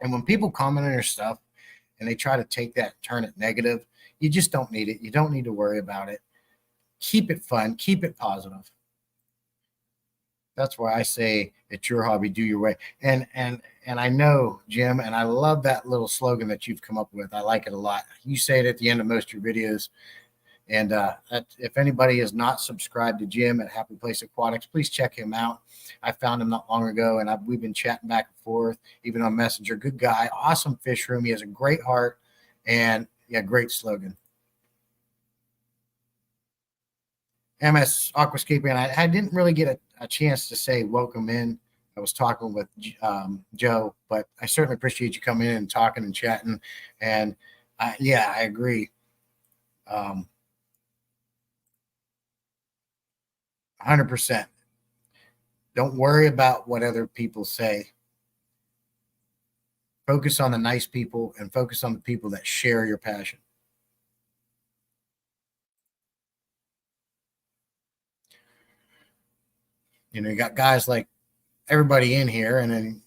And when people comment on your stuff and they try to take that, turn it negative, you just don't need it. You don't need to worry about it. Keep it fun. Keep it positive. That's why I say it's your hobby, do your way. And I know, Jim, and I love that little slogan that you've come up with. I like it a lot. You say it at the end of most of your videos. And if anybody is not subscribed to Jim at Happy Place Aquatics, please check him out. I found him not long ago, and we've been chatting back and forth, even on Messenger. Good guy, awesome fish room. He has a great heart, and yeah, great slogan. MS Aquascaping, and I didn't really get a chance to say welcome in. I was talking with Joe, but I certainly appreciate you coming in and talking and chatting. And yeah, I agree. 100%. Don't worry about what other people say. Focus on the nice people and focus on the people that share your passion. You know, you got guys like everybody in here, and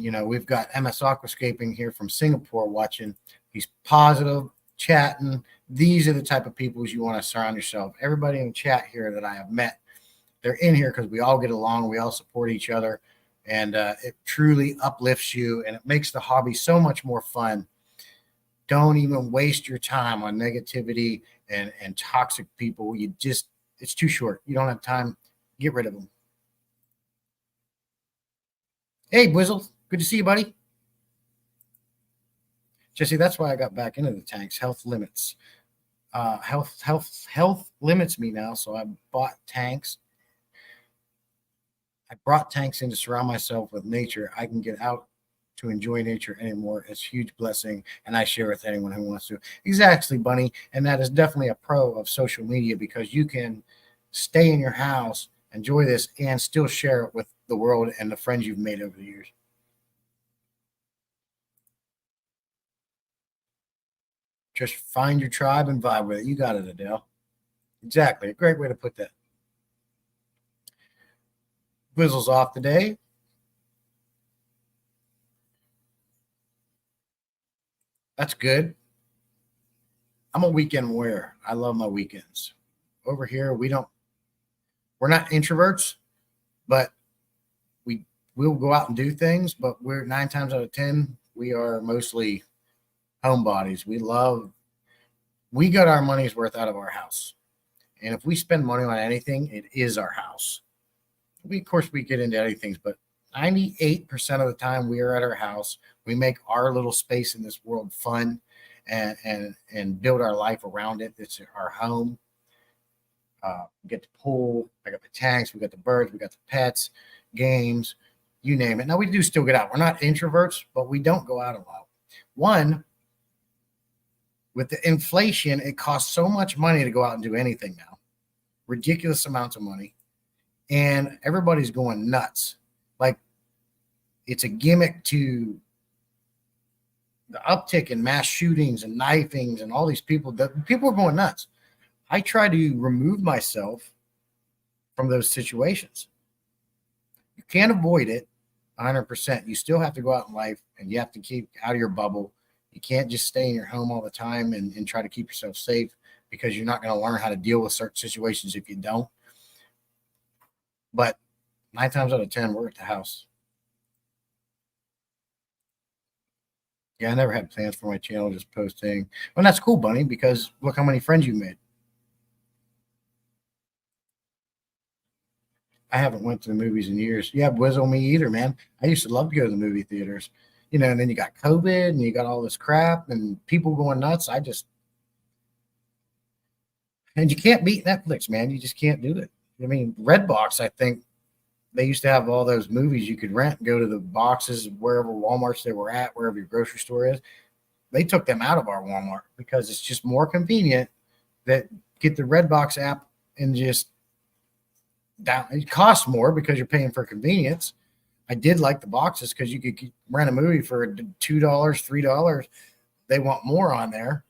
you know, we've got MS Aquascaping here from Singapore watching. He's positive, chatting. These are the type of people you want to surround yourself. Everybody in the chat here that I have met, they're in here because we all get along, we all support each other, and it truly uplifts you, and it makes the hobby so much more fun. Don't even waste your time on negativity and toxic people. It's too short. You don't have time. Get rid of them. Hey, Bwizzle, good to see you, buddy. Jesse, that's why I got back into the tanks. Health limits. Health limits me now, so I bought tanks. I brought tanks in to surround myself with nature. I can get out to enjoy nature anymore. It's a huge blessing, and I share with anyone who wants to. Exactly, Bunny, and that is definitely a pro of social media because you can stay in your house, enjoy this, and still share it with the world and the friends you've made over the years. Just find your tribe and vibe with it. You got it, Adele. Exactly. A great way to put that. Whizzle's off today. That's good. I'm a weekend warrior. I love my weekends. Over here, we're not introverts, but we'll go out and do things, but we're 9 times out of 10, we are mostly homebodies. We got our money's worth out of our house. And if we spend money on anything, it is our house. Of course, we get into other things, but 98% of the time we are at our house. We make our little space in this world fun and build our life around it. It's our home. We get the pool. I got the tanks. We got the birds. We got the pets, games, you name it. Now, we do still get out. We're not introverts, but we don't go out a lot. One, with the inflation, it costs so much money to go out and do anything now. Ridiculous amounts of money. And everybody's going nuts. Like, it's a gimmick to the uptick in mass shootings and knifings and all these people. People are going nuts. I try to remove myself from those situations. You can't avoid it 100%. You still have to go out in life, and you have to keep out of your bubble. You can't just stay in your home all the time and try to keep yourself safe, because you're not going to learn how to deal with certain situations if you don't. But 9 times out of 10, we're at the house. Yeah, I never had plans for my channel, just posting. Well, that's cool, Bunny, because look how many friends you made. I haven't went to the movies in years. Yeah, Bwizzle, me either, man. I used to love to go to the movie theaters. and then you got COVID and you got all this crap and people going nuts. And you can't beat Netflix, man. You just can't do it. I mean, Redbox, I think they used to have all those movies you could rent, go to the boxes wherever Walmarts they were at, wherever your grocery store is. They took them out of our Walmart because it's just more convenient that get the Redbox app and just down. It costs more because you're paying for convenience. I did like the boxes because you could rent a movie for $2, $3. They want more on there,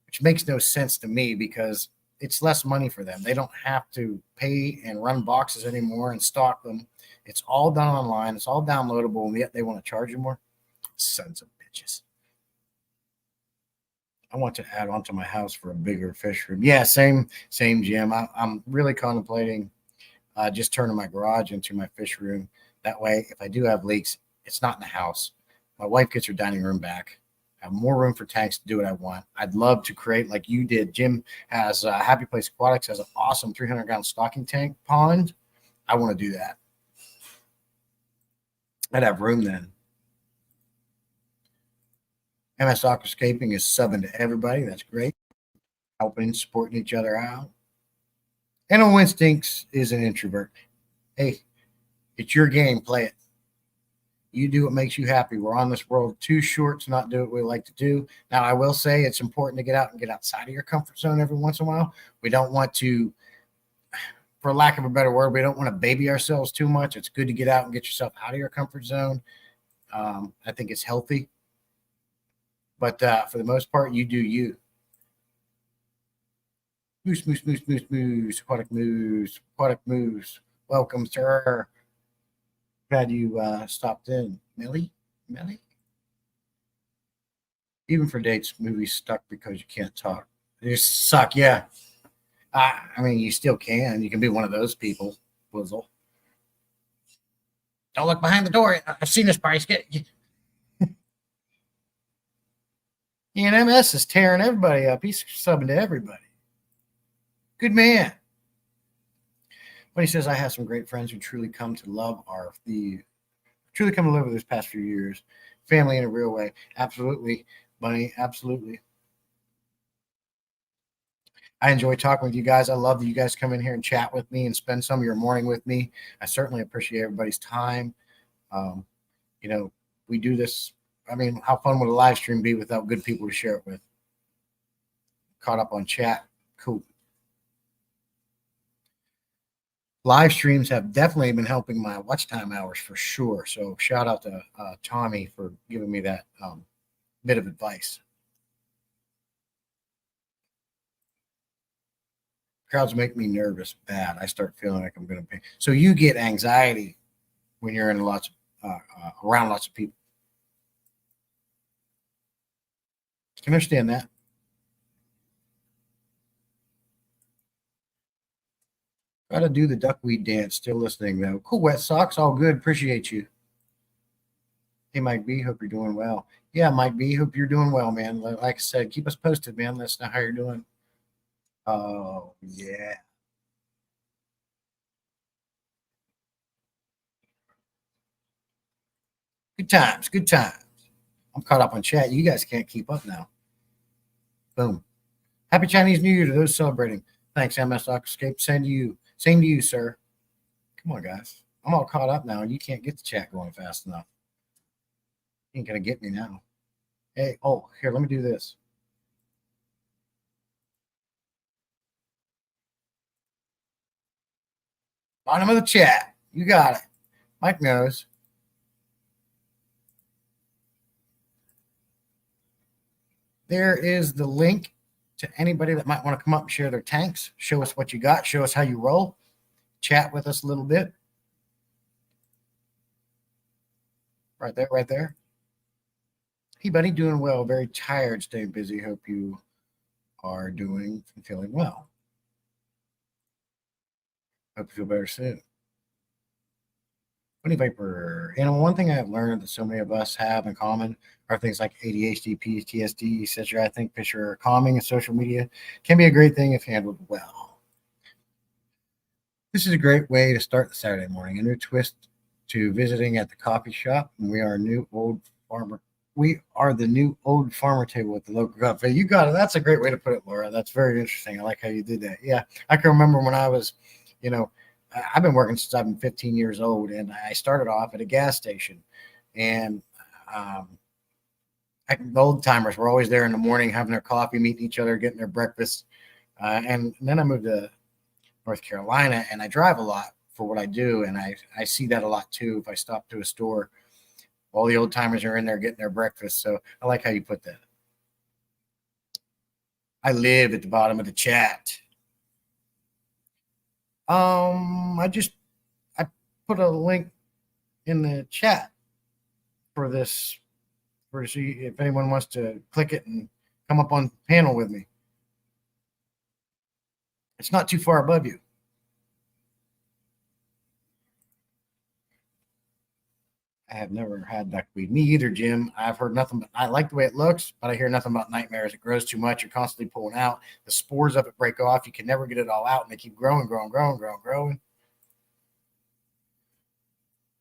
which makes no sense to me because it's less money for them. They don't have to pay and run boxes anymore and stock them. It's all done online. It's all downloadable, and yet they want to charge you more. Sons of bitches. I want to add on to my house for a bigger fish room. Yeah, same, Jim. I'm really contemplating just turning my garage into my fish room. That way, if I do have leaks, it's not in the house. My wife gets her dining room back. I have more room for tanks to do what I want. I'd love to create like you did. Jim has Happy Place Aquatics has an awesome 300-gallon stocking tank pond. I want to do that. I'd have room then. MS Aquascaping is subbing to everybody. That's great. Helping, supporting each other out. Animal Instincts is an introvert. Hey, it's your game. Play it. You do what makes you happy. We're on this world too short to not do what we like to do. Now, I will say it's important to get out and get outside of your comfort zone every once in a while. We don't want to, for lack of a better word, we don't want to baby ourselves too much. It's good to get out and get yourself out of your comfort zone. I think it's healthy. But for the most part, you do you. Moose, moose, moose, moose, moose, aquatic moose, aquatic moose. Welcome, sir. Glad you stopped in. Millie? Even for dates, movies stuck because you can't talk. They just suck, yeah. I mean, you still can. You can be one of those people, Wizzle. Don't look behind the door. I've seen this price. MS is tearing everybody up. He's subbing to everybody. Good man. But he says, I have some great friends who truly come to love over this past few years. Family in a real way. Absolutely, Bunny. Absolutely. I enjoy talking with you guys. I love that you guys come in here and chat with me and spend some of your morning with me. I certainly appreciate everybody's time. We do this. I mean, how fun would a live stream be without good people to share it with? Caught up on chat. Cool. Live streams have definitely been helping my watch time hours for sure. So shout out to Tommy for giving me that bit of advice. Crowds make me nervous, bad. I start feeling like I'm going to pay. So you get anxiety when you're in around lots of people. I can understand that. Got to do the duckweed dance. Still listening, though. Cool, Wet Socks. All good. Appreciate you. Hey, Mike B. Hope you're doing well. Yeah, Mike B. Hope you're doing well, man. Like I said, keep us posted, man. Let us know how you're doing. Oh, yeah. Good times. Good times. I'm caught up on chat. You guys can't keep up now. Boom. Happy Chinese New Year to those celebrating. Thanks, MS Aquascape. Same to you, sir. Come on, guys. I'm all caught up now, and you can't get the chat going fast enough. You ain't going to get me now. Hey, here, let me do this. Bottom of the chat. You got it. Mike knows. There is the link to anybody that might want to come up and share their tanks. Show us what you got. Show us how you roll. Chat with us a little bit. Right there. Hey, buddy, doing well. Very tired, staying busy. Hope you are doing and feeling well. Hope you feel better soon. Bunny Viper. One thing I've learned that so many of us have in common are things like ADHD, PTSD, etc. I think fish are calming, and social media can be a great thing if handled well. This is a great way to start the Saturday morning. A new twist to visiting at the coffee shop. And we are new old farmer. We are the new old farmer table at the local cafe. You got it. That's a great way to put it, Laura. That's very interesting. I like how you did that. Yeah, I can remember when I was, you know, I've been working since I've been 15 years old, and I started off at a gas station, and the old timers were always there in the morning, having their coffee, meeting each other, getting their breakfast, and then I moved to North Carolina, and I drive a lot for what I do, and I see that a lot too. If I stop to a store, all the old timers are in there getting their breakfast. So I like how you put that. I live at the bottom of the chat. I put a link in the chat for this for see if anyone wants to click it and come up on panel with me. It's not too far above you. I have never had duckweed. Me either, Jim. I've heard nothing but I like the way it looks, but I hear nothing about nightmares. It grows too much. You're constantly pulling out. The spores of it break off. You can never get it all out, and they keep growing.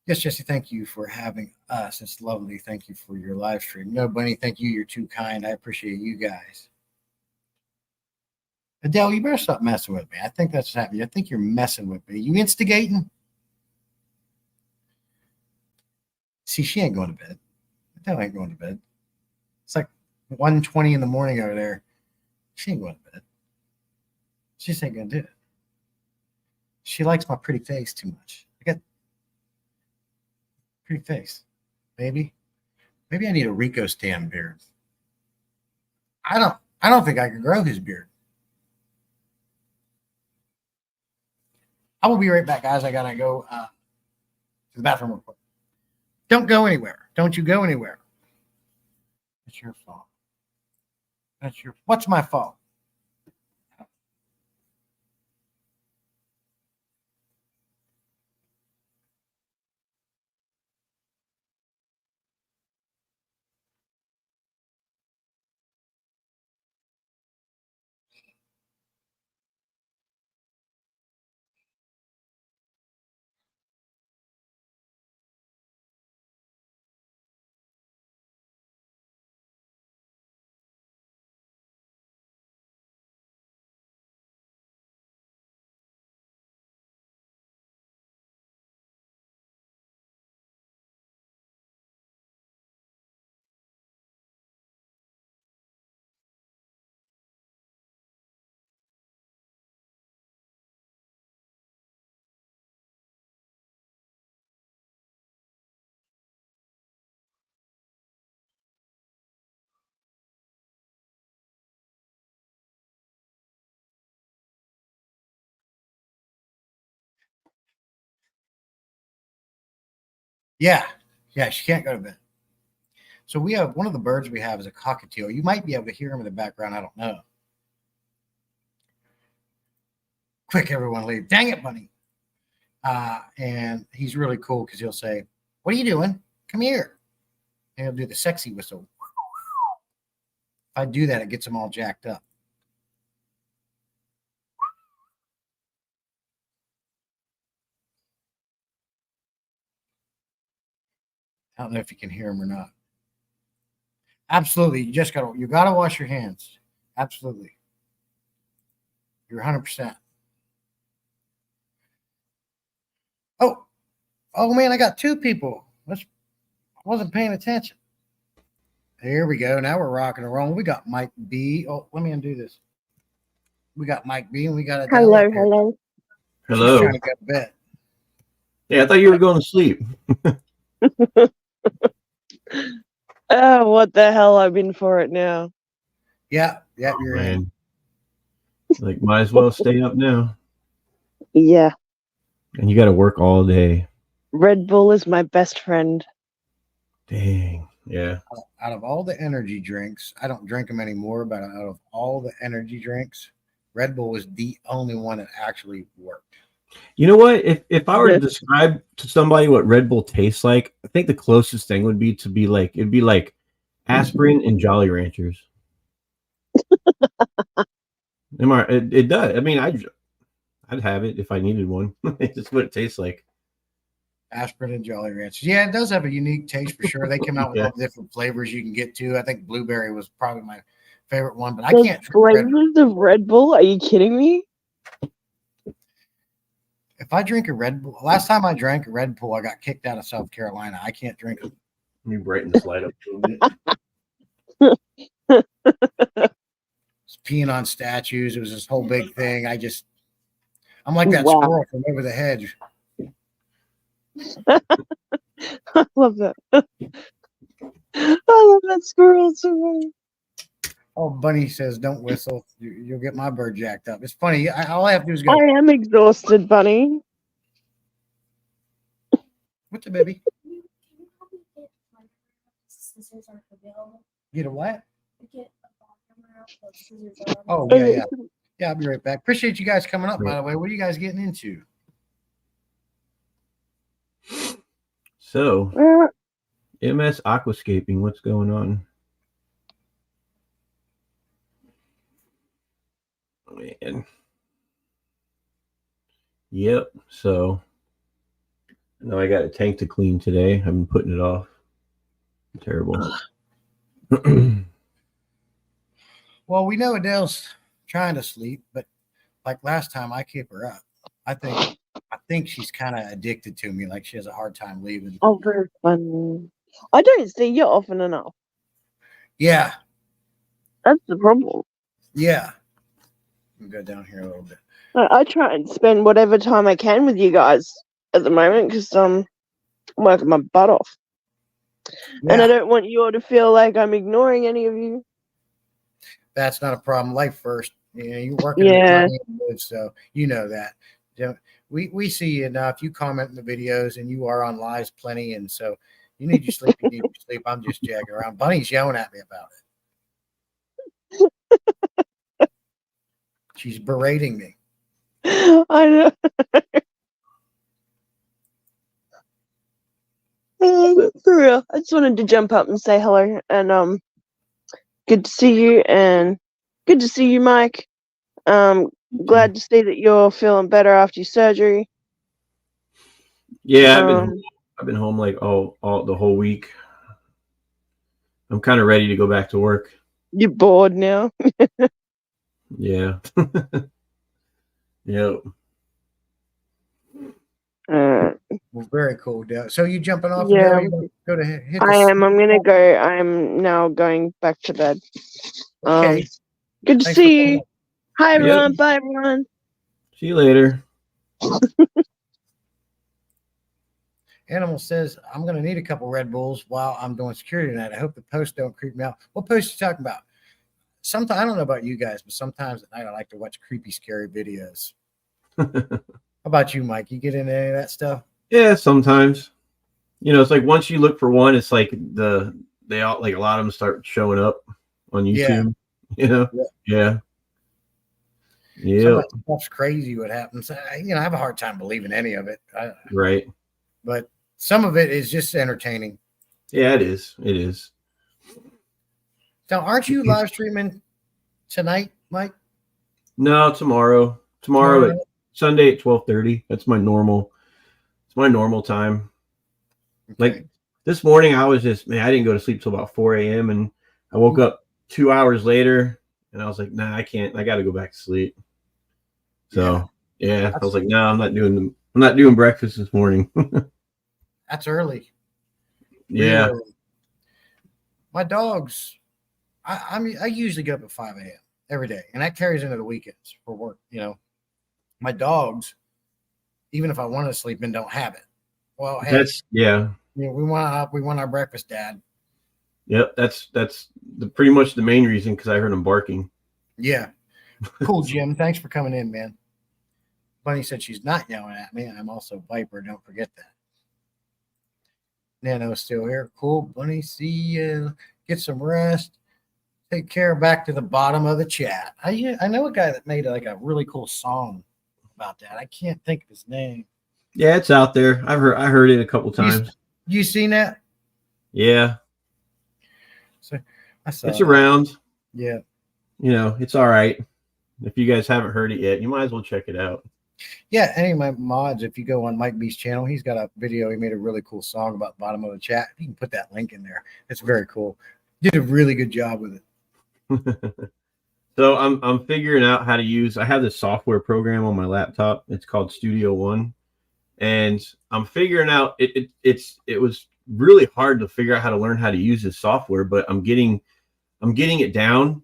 Yes, Jesse, thank you for having us. It's lovely. Thank you for your live stream. No, Bunny, thank you. You're too kind. I appreciate you guys. Adele, you better stop messing with me. I think that's happening. I think you're messing with me. You instigating? See, she ain't going to bed. Adele ain't going to bed. It's like 1:20 in the morning over there. She ain't going to bed. She just ain't going to do it. She likes my pretty face too much. I got pretty face. Maybe I need a Rico Stam beard. I don't think I could grow his beard. I will be right back, guys. I gotta go to the bathroom real quick. Don't go anywhere. Don't you go anywhere. It's your fault. What's my fault? Yeah, she can't go to bed. So we have one of the birds we have is a cockatiel. You might be able to hear him in the background. I don't know. Quick, everyone leave. Dang it, Bunny. And he's really cool because he'll say, "What are you doing? Come here." And he'll do the sexy whistle. If I do that, it gets them all jacked up. I don't know if you can hear him or not. Absolutely. You gotta wash your hands. Absolutely. You're 100%. Oh man, I got two people. I wasn't paying attention. Here we go. Now we're rocking and rolling. We got Mike B. Oh, let me undo this. We got Mike B and we got Adele. Hello. She's Hello. trying to go to bed. Yeah, I thought you were going to sleep. Oh, what the hell? I'm in for it now. Yeah, you're in. Man. Like, might as well stay up now. Yeah. And you got to work all day. Red Bull is my best friend. Dang. Yeah. Out of all the energy drinks, I don't drink them anymore, but out of all the energy drinks, Red Bull is the only one that actually worked. You know what? If I were to describe to somebody what Red Bull tastes like, I think the closest thing would be to be like, it'd be like aspirin and Jolly Ranchers. It does. I mean, I'd have it if I needed one. It's just what it tastes like. Aspirin and Jolly Ranchers. Yeah, it does have a unique taste for sure. They come out with Yeah. all the different flavors you can get to. I think blueberry was probably my favorite one, but I The can't drink Red Bull. flavors of Red Bull? Are you kidding me? If I drink a Red Bull, last time I drank a Red Bull, I got kicked out of South Carolina. I can't drink them. Let me brighten this light up a little bit. It's peeing on statues. It was this whole big thing. I'm like that Wow. squirrel from over the hedge. I love that. I love that squirrel so much. Oh, Bunny says, "Don't whistle. You'll get my bird jacked up." It's funny. All I have to do is go. I am exhausted, Bunny. What's the baby? Scissors are available. Get a what? Get a bottom out. Those scissors are Oh yeah. Yeah, I'll be right back. Appreciate you guys coming up. By the way, what are you guys getting into? So, Uh, MS Aquascaping, what's going on? Man. Yep. So, now I got a tank to clean today. I've been putting it off. Terrible. Well, we know Adele's trying to sleep, but like last time, I keep her up. I think she's kind of addicted to me. Like she has a hard time leaving. Oh, very funny. I don't see you often enough. Yeah, That's the problem. yeah. Let me go down here a little bit. I try and spend whatever time I can with you guys at the moment because I'm working my butt off. And I Yeah, don't want you all to feel like I'm ignoring any of you. that's not a problem. Life first. You know, you're working Yeah. with money, so you know that. Yeah, we see you enough. You comment in the videos, and you are on lives plenty. And so you need your sleep. You need your sleep. I'm just jagging around. Bunny's yelling at me about it. She's berating me. I know. For real. I just wanted to jump up and say hello and good to see you and good to see you, Mike. Glad to see that you're feeling better after your surgery. Yeah, Um, I've been home like all the whole week. I'm kind of ready to go back to work. You're bored now. Yeah. Yep. Well, very cool. Dale. So you jumping off? Yeah. Now? You gonna go to hit the I am. I'm gonna sleep? go. I'm now going back to bed. Okay. Good to Thanks for see coming you. up. Hi Yep. everyone. Bye everyone. See you later. Animal says, I'm going to need a couple Red Bulls while I'm doing security tonight. I hope the posts don't creep me out. What post you talking about? Sometimes, I don't know about you guys, but sometimes at night I like to watch creepy, scary videos. How about you, Mike? You get into any of that stuff? Yeah, sometimes. You know, it's like once you look for one, it's like they all like a lot of them start showing up on YouTube. You know? Yeah. Yeah. Some of that stuff's crazy what happens. I have a hard time believing any of it. Right. But some of it is just entertaining. Yeah, it is. It is. Now, aren't you live streaming tonight, Mike? No, tomorrow. Tomorrow at Sunday at 12:30. That's my normal. It's my normal time. Like this morning, I didn't go to sleep till about 4 a.m. and I woke up 2 hours later and I was like, nah, I can't. I got to go back to sleep. So yeah, I was like, no, I'm not doing breakfast this morning. That's early. Yeah. Real early. My dogs, I usually get up at 5 a.m. every day, and that carries into the weekends for work. My dogs, even if I want to sleep in, don't have it. Well, hey, we want our breakfast, Dad. Yep, that's pretty much the main reason because I heard them barking. Yeah, cool, Jim. Thanks for coming in, man. Bunny said she's not yelling at me. I'm also Viper. Don't forget that. Nano's still here. Cool, Bunny. See you. Get some rest. Take care. Back to the bottom of the chat. I know a guy that made like a really cool song about that. I can't think of his name. Yeah, it's out there. I heard it a couple times. You seen that? Yeah. So I saw it's around. Yeah. It's all right. If you guys haven't heard it yet, you might as well check it out. Yeah, any of my mods, if you go on Mike B's channel, he's got a video. He made a really cool song about the bottom of the chat. You can put that link in there. It's very cool. Did a really good job with it. So I'm figuring out how to use. I have this software program on my laptop. It's called Studio One, and I'm figuring out it was really hard to figure out how to learn how to use this software, but I'm getting it down.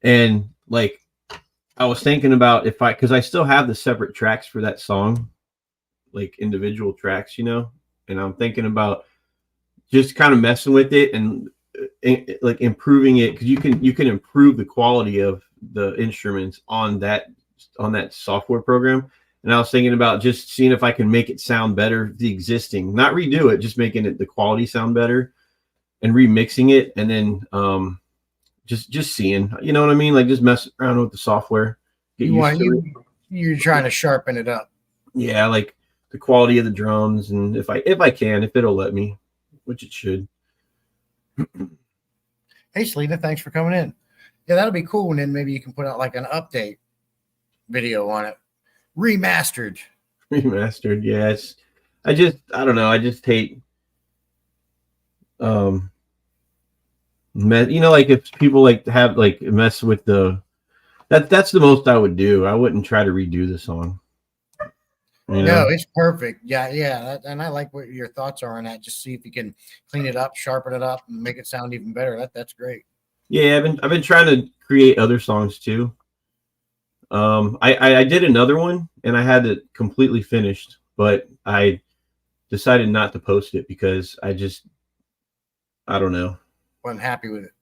And like I was thinking about because I still have the separate tracks for that song, like individual tracks, and I'm thinking about just kind of messing with it and like improving it, because you can improve the quality of the instruments on that software program. And I was thinking about just seeing if I can make it sound better, the existing, not redo it, just making it the quality sound better and remixing it, and then just seeing, you know what I mean? Like just mess around with the software. You're trying to sharpen it up. Yeah, like the quality of the drums, and if it'll let me, which it should. Hey, Selena, thanks for coming in. Yeah, that'll be cool. And then maybe you can put out like an update video on it. Remastered. Yeah. I don't know. I just hate, like if people like have like mess with that's the most I would do. I wouldn't try to redo the song. No, it's perfect. Yeah. And I like what your thoughts are on that. Just see if you can clean it up, sharpen it up, and make it sound even better. That's great. Yeah, I've been trying to create other songs too. I did another one and I had it completely finished, but I decided not to post it because I don't know. Wasn't happy with it.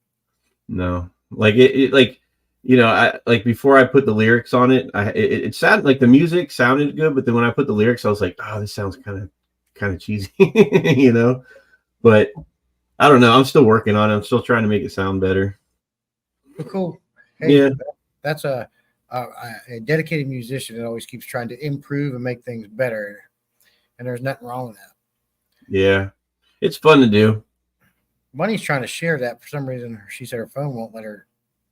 No, like it like, I like before I put the lyrics on it, it sounded like the music sounded good, but then when I put the lyrics, I was like, oh, this sounds kind of cheesy, but I don't know. I'm still working on it. I'm still trying to make it sound better. Well, cool. Hey, yeah. That's a dedicated musician that always keeps trying to improve and make things better. And there's nothing wrong with that. Yeah. It's fun to do. Bunny's trying to share that. For some reason, she said her phone won't let her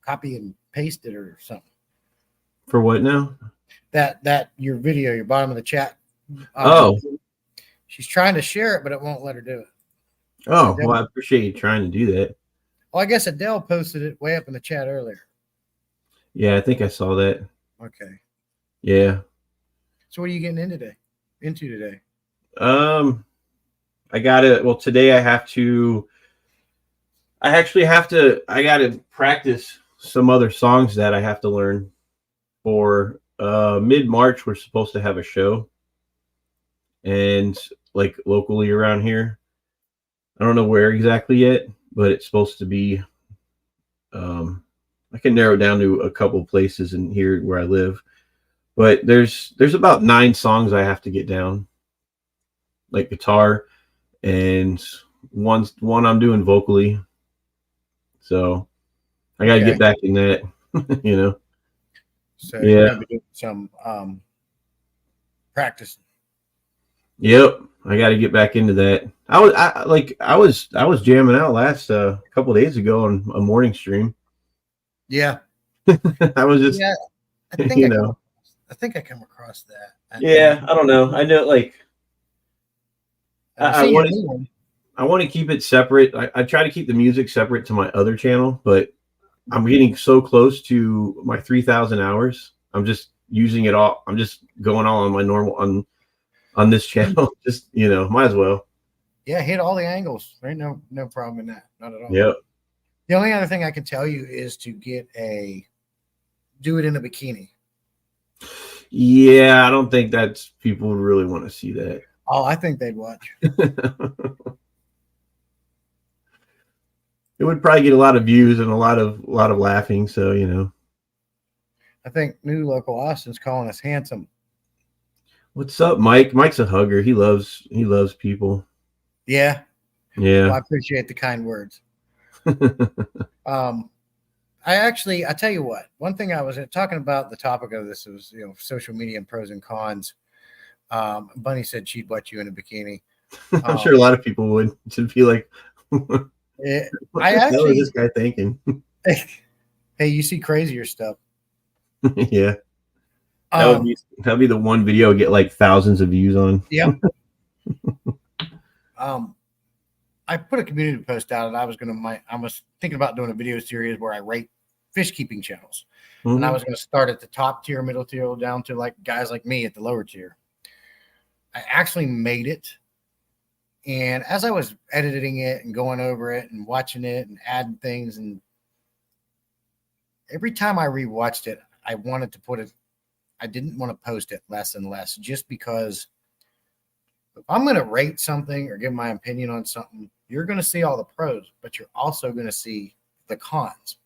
copy and paste it or something. For what now? That your video, your bottom of the chat. She's trying to share it, but it won't let her do it. Oh, well, I appreciate you trying to do that. Well, I guess Adele posted it way up in the chat earlier. Yeah, I think I saw that. Okay. Yeah. So what are you getting into today? I today I gotta practice some other songs that I have to learn for mid-March. We're supposed to have a show, and like locally around here. I don't know where exactly yet, but it's supposed to be, I can narrow it down to a couple places in here where I live, but there's about 9 songs I have to get down, like guitar, and one I'm doing vocally. So I got to get back in that, So you're gonna be doing some practice. Yep, I got to get back into that. I was jamming out last couple of days ago on a morning stream. Yeah, I was just I think I come across that. Yeah, I don't know. I know, like I want to keep it separate. I try to keep the music separate to my other channel, but I'm getting so close to my 3,000 hours. I'm just using it all. I'm just going all on my normal on this channel. Just might as well. Yeah, hit all the angles. There ain't no problem in that. Not at all. Yep. The only other thing I can tell you is to do it in a bikini. Yeah, I don't think people would really want to see that. Oh, I think they'd watch. It would probably get a lot of views and a lot of laughing. So I think new local Austin's calling us handsome. What's up, Mike? Mike's a hugger. He loves people. Yeah. Yeah. Well, I appreciate the kind words. I tell you what, one thing I was talking about, the topic of this was, social media and pros and cons. Bunny said she'd watch you in a bikini. I'm sure a lot of people would. To be like, what is this guy thinking? Hey, you see crazier stuff. Yeah. That'd be the one video get like thousands of views on. Yep. I put a community post out, and I was thinking about doing a video series where I rate fish keeping channels, and I was going to start at the top tier, middle tier, down to like guys like me at the lower tier. I actually made it, and as I was editing it and going over it and watching it and adding things, and every time I rewatched it, I wanted to put it. I didn't want to post it less and less, just because if I'm going to rate something or give my opinion on something, you're going to see all the pros, but you're also going to see the cons.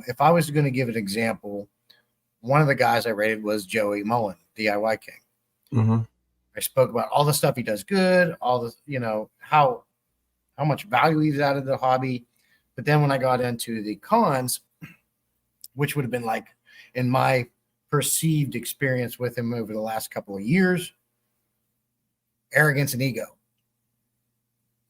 If I was going to give an example, one of the guys I rated was Joey Mullen, DIY King. Mm-hmm. I spoke about all the stuff he does good, all the, how much value he's out of the hobby. But then when I got into the cons, which would have been like in my perceived experience with him over the last couple of years, arrogance and ego.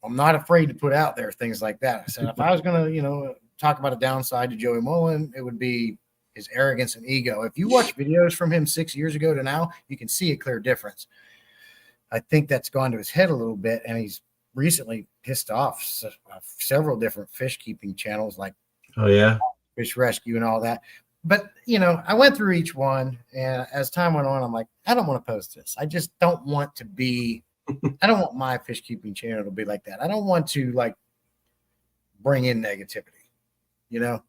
I'm not afraid to put out there things like that. I said, if I was going to, talk about a downside to Joey Mullen, it would be his arrogance and ego. If you watch videos from him 6 years ago to now, you can see a clear difference. I think that's gone to his head a little bit, and he's recently pissed off several different fish keeping channels like Fish Rescue and all that. But, I went through each one, and as time went on, I'm like, I don't want to post this. I just don't want to be, I don't want my fish keeping channel to be like that. I don't want to bring in negativity. I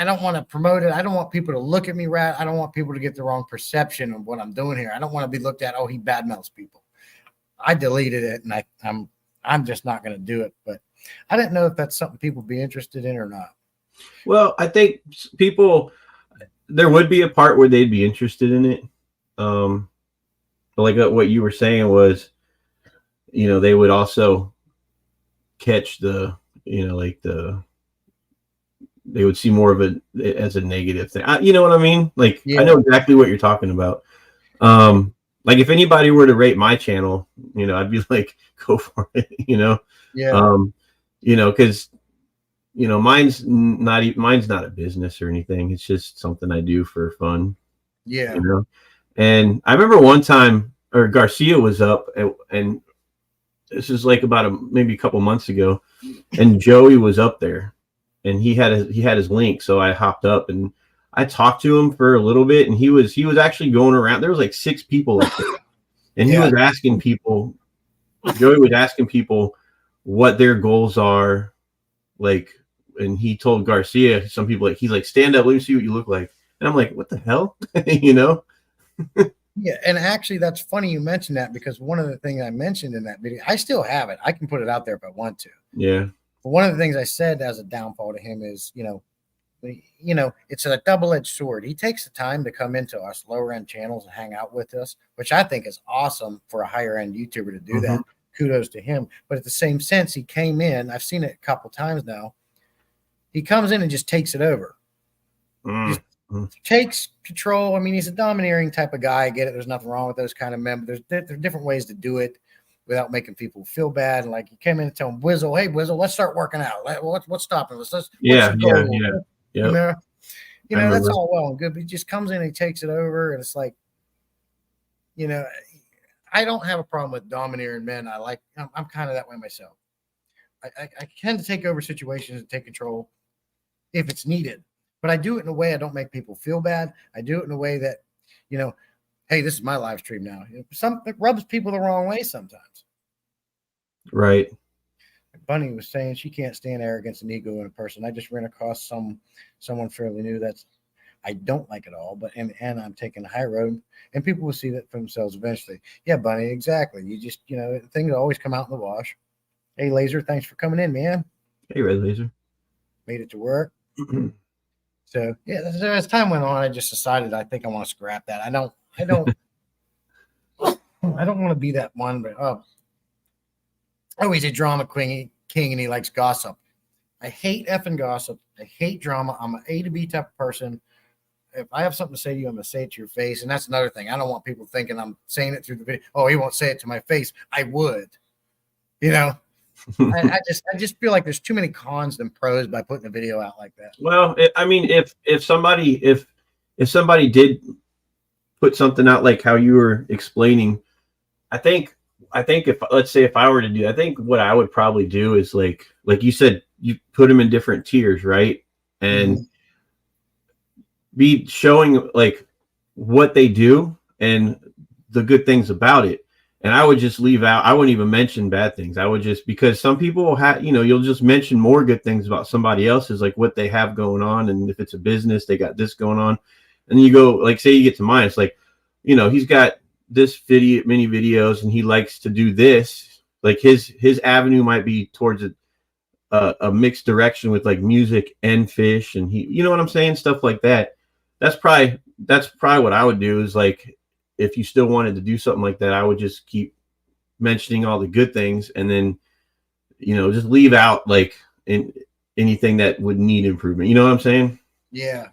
don't want to promote it. I don't want people to look at me right. I don't want people to get the wrong perception of what I'm doing here. I don't want to be looked at, oh, he badmouths people. I deleted it, and I'm just not going to do it. But I didn't know if that's something people would be interested in or not. Well, I think there would be a part where they'd be interested in it. Like what you were saying was, they would also catch they would see more of it as a negative thing. You know what I mean? I know exactly what you're talking about. Like if anybody were to rate my channel, I'd be like, go for it, because mine's not a business or anything. It's just something I do for fun. Yeah. And I remember one time, or Garcia was up, and this is like maybe a couple months ago, and Joey was up there, and he had his link, so I hopped up and I talked to him for a little bit, and he was actually going around. There was like 6 people up there, and he was asking people. Joey was asking people what their goals are, and he told Garcia, some people, he's like, stand up, let me see what you look like, and I'm like, what the hell, Yeah, and actually, that's funny you mentioned that, because one of the things I mentioned in that video, I still have it. I can put it out there if I want to. Yeah. But one of the things I said as a downfall to him is, it's a double-edged sword. He takes the time to come into us lower-end channels and hang out with us, which I think is awesome for a higher-end YouTuber to do that. Kudos to him. But at the same sense, he came in. I've seen it a couple times now. He comes in and just takes it over. Just takes control. I mean, he's a domineering type of guy. I get it. There's nothing wrong with those kind of members. There are different ways to do it without making people feel bad. And he came in and tell him, Wizzle, hey, Wizzle, let's start working out. What's stopping us? Yeah. That's all well and good. But he just comes in and he takes it over. And it's like, I don't have a problem with domineering men. I'm kind of that way myself. I tend to take over situations and take control if it's needed. But I do it in a way I don't make people feel bad. I do it in a way that, hey, this is my live stream now. It rubs people the wrong way sometimes. Right. Bunny was saying she can't stand arrogance and ego in a person. I just ran across someone fairly new I don't like it all, and I'm taking the high road, and people will see that for themselves eventually. Yeah, Bunny, exactly. You just, things always come out in the wash. Hey, Laser, thanks for coming in, man. Hey, Red Laser. Made it to work. So yeah, as time went on, I just decided I think I want to scrap that. I don't want to be that one, but he's a drama king and he likes gossip. I hate effing gossip. I hate drama. I'm an A to B type of person. If I have something to say to you, I'm gonna say it to your face. And that's another thing. I don't want people thinking I'm saying it through the video. Oh, he won't say it to my face. I would, I just feel like there's too many cons than pros by putting a video out like that. Well, I mean, if if somebody did put something out like how you were explaining, I think if, let's say, if I were to do, I think what I would probably do is like you said, you put them in different tiers, right? And be showing like what they do and the good things about it. And I would just leave out, I wouldn't even mention bad things. I would just, because some people will have, you'll just mention more good things about somebody else's, like what they have going on. And if it's a business, they got this going on. And then you go, like, say you get to mine, it's like, he's got this many videos and he likes to do this. Like his avenue might be towards a mixed direction with like music and fish. And he, you know what I'm saying? Stuff like that. That's probably what I would do, is like, if you still wanted to do something like that, I would just keep mentioning all the good things and then, just leave out like anything that would need improvement. You know what I'm saying? Yeah.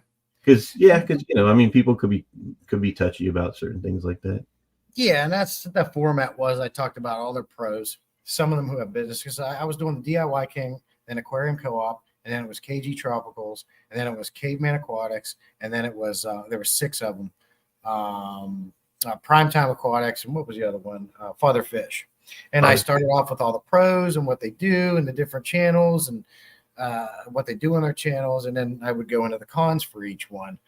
Because I mean, people could be touchy about certain things like that. Yeah, and that's the format was. I talked about all their pros, some of them who have business, because I was doing the DIY King, then Aquarium Co-op, and then it was KG Tropicals, and then it was Caveman Aquatics, and then it was there were 6 of them. Primetime Aquatics, and what was the other one? Father Fish. And I started off with all the pros and what they do and the different channels and what they do on their channels, and then I would go into the cons for each one.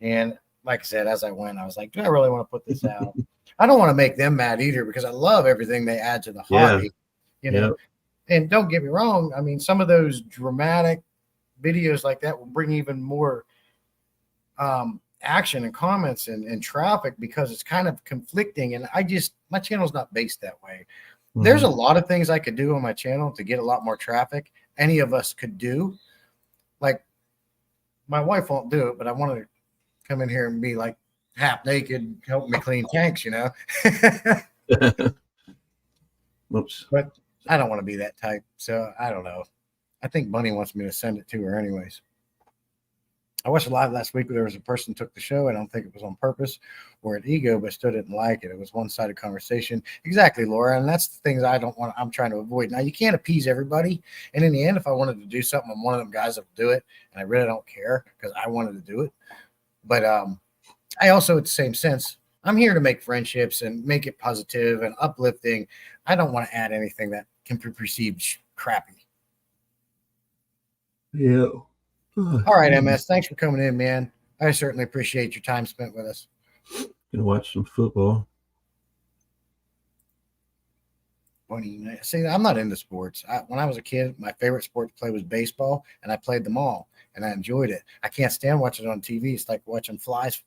And like I said, as I went, I was like, do I really want to put this out? I don't want to make them mad either, because I love everything they add to the hobby, And don't get me wrong, I mean, some of those dramatic videos like that will bring even more action and comments and traffic, because it's kind of conflicting. And my channel's not based that way. Mm-hmm. There's a lot of things I could do on my channel to get a lot more traffic. Any of us could do. Like, my wife won't do it, but I want to come in here and be like half naked, help me clean tanks, Oops. But I don't want to be that type. So I don't know. I think Bunny wants me to send it to her anyways. I watched a live last week where there was a person took the show. I don't think it was on purpose or an ego, but still didn't like it. It was one-sided conversation. Exactly, Laura. And that's the things I'm trying to avoid. Now, you can't appease everybody. And in the end, if I wanted to do something, I'm one of them guys that will do it. And I really don't care because I wanted to do it. But I also, at the same sense, I'm here to make friendships and make it positive and uplifting. I don't want to add anything that can be perceived crappy. Yeah. All right, MS. Thanks for coming in, man. I certainly appreciate your time spent with us. Gonna watch some football. Funny. See, I'm not into sports. When I was a kid, my favorite sport to play was baseball, and I played them all, and I enjoyed it. I can't stand watching it on TV. It's like watching flies.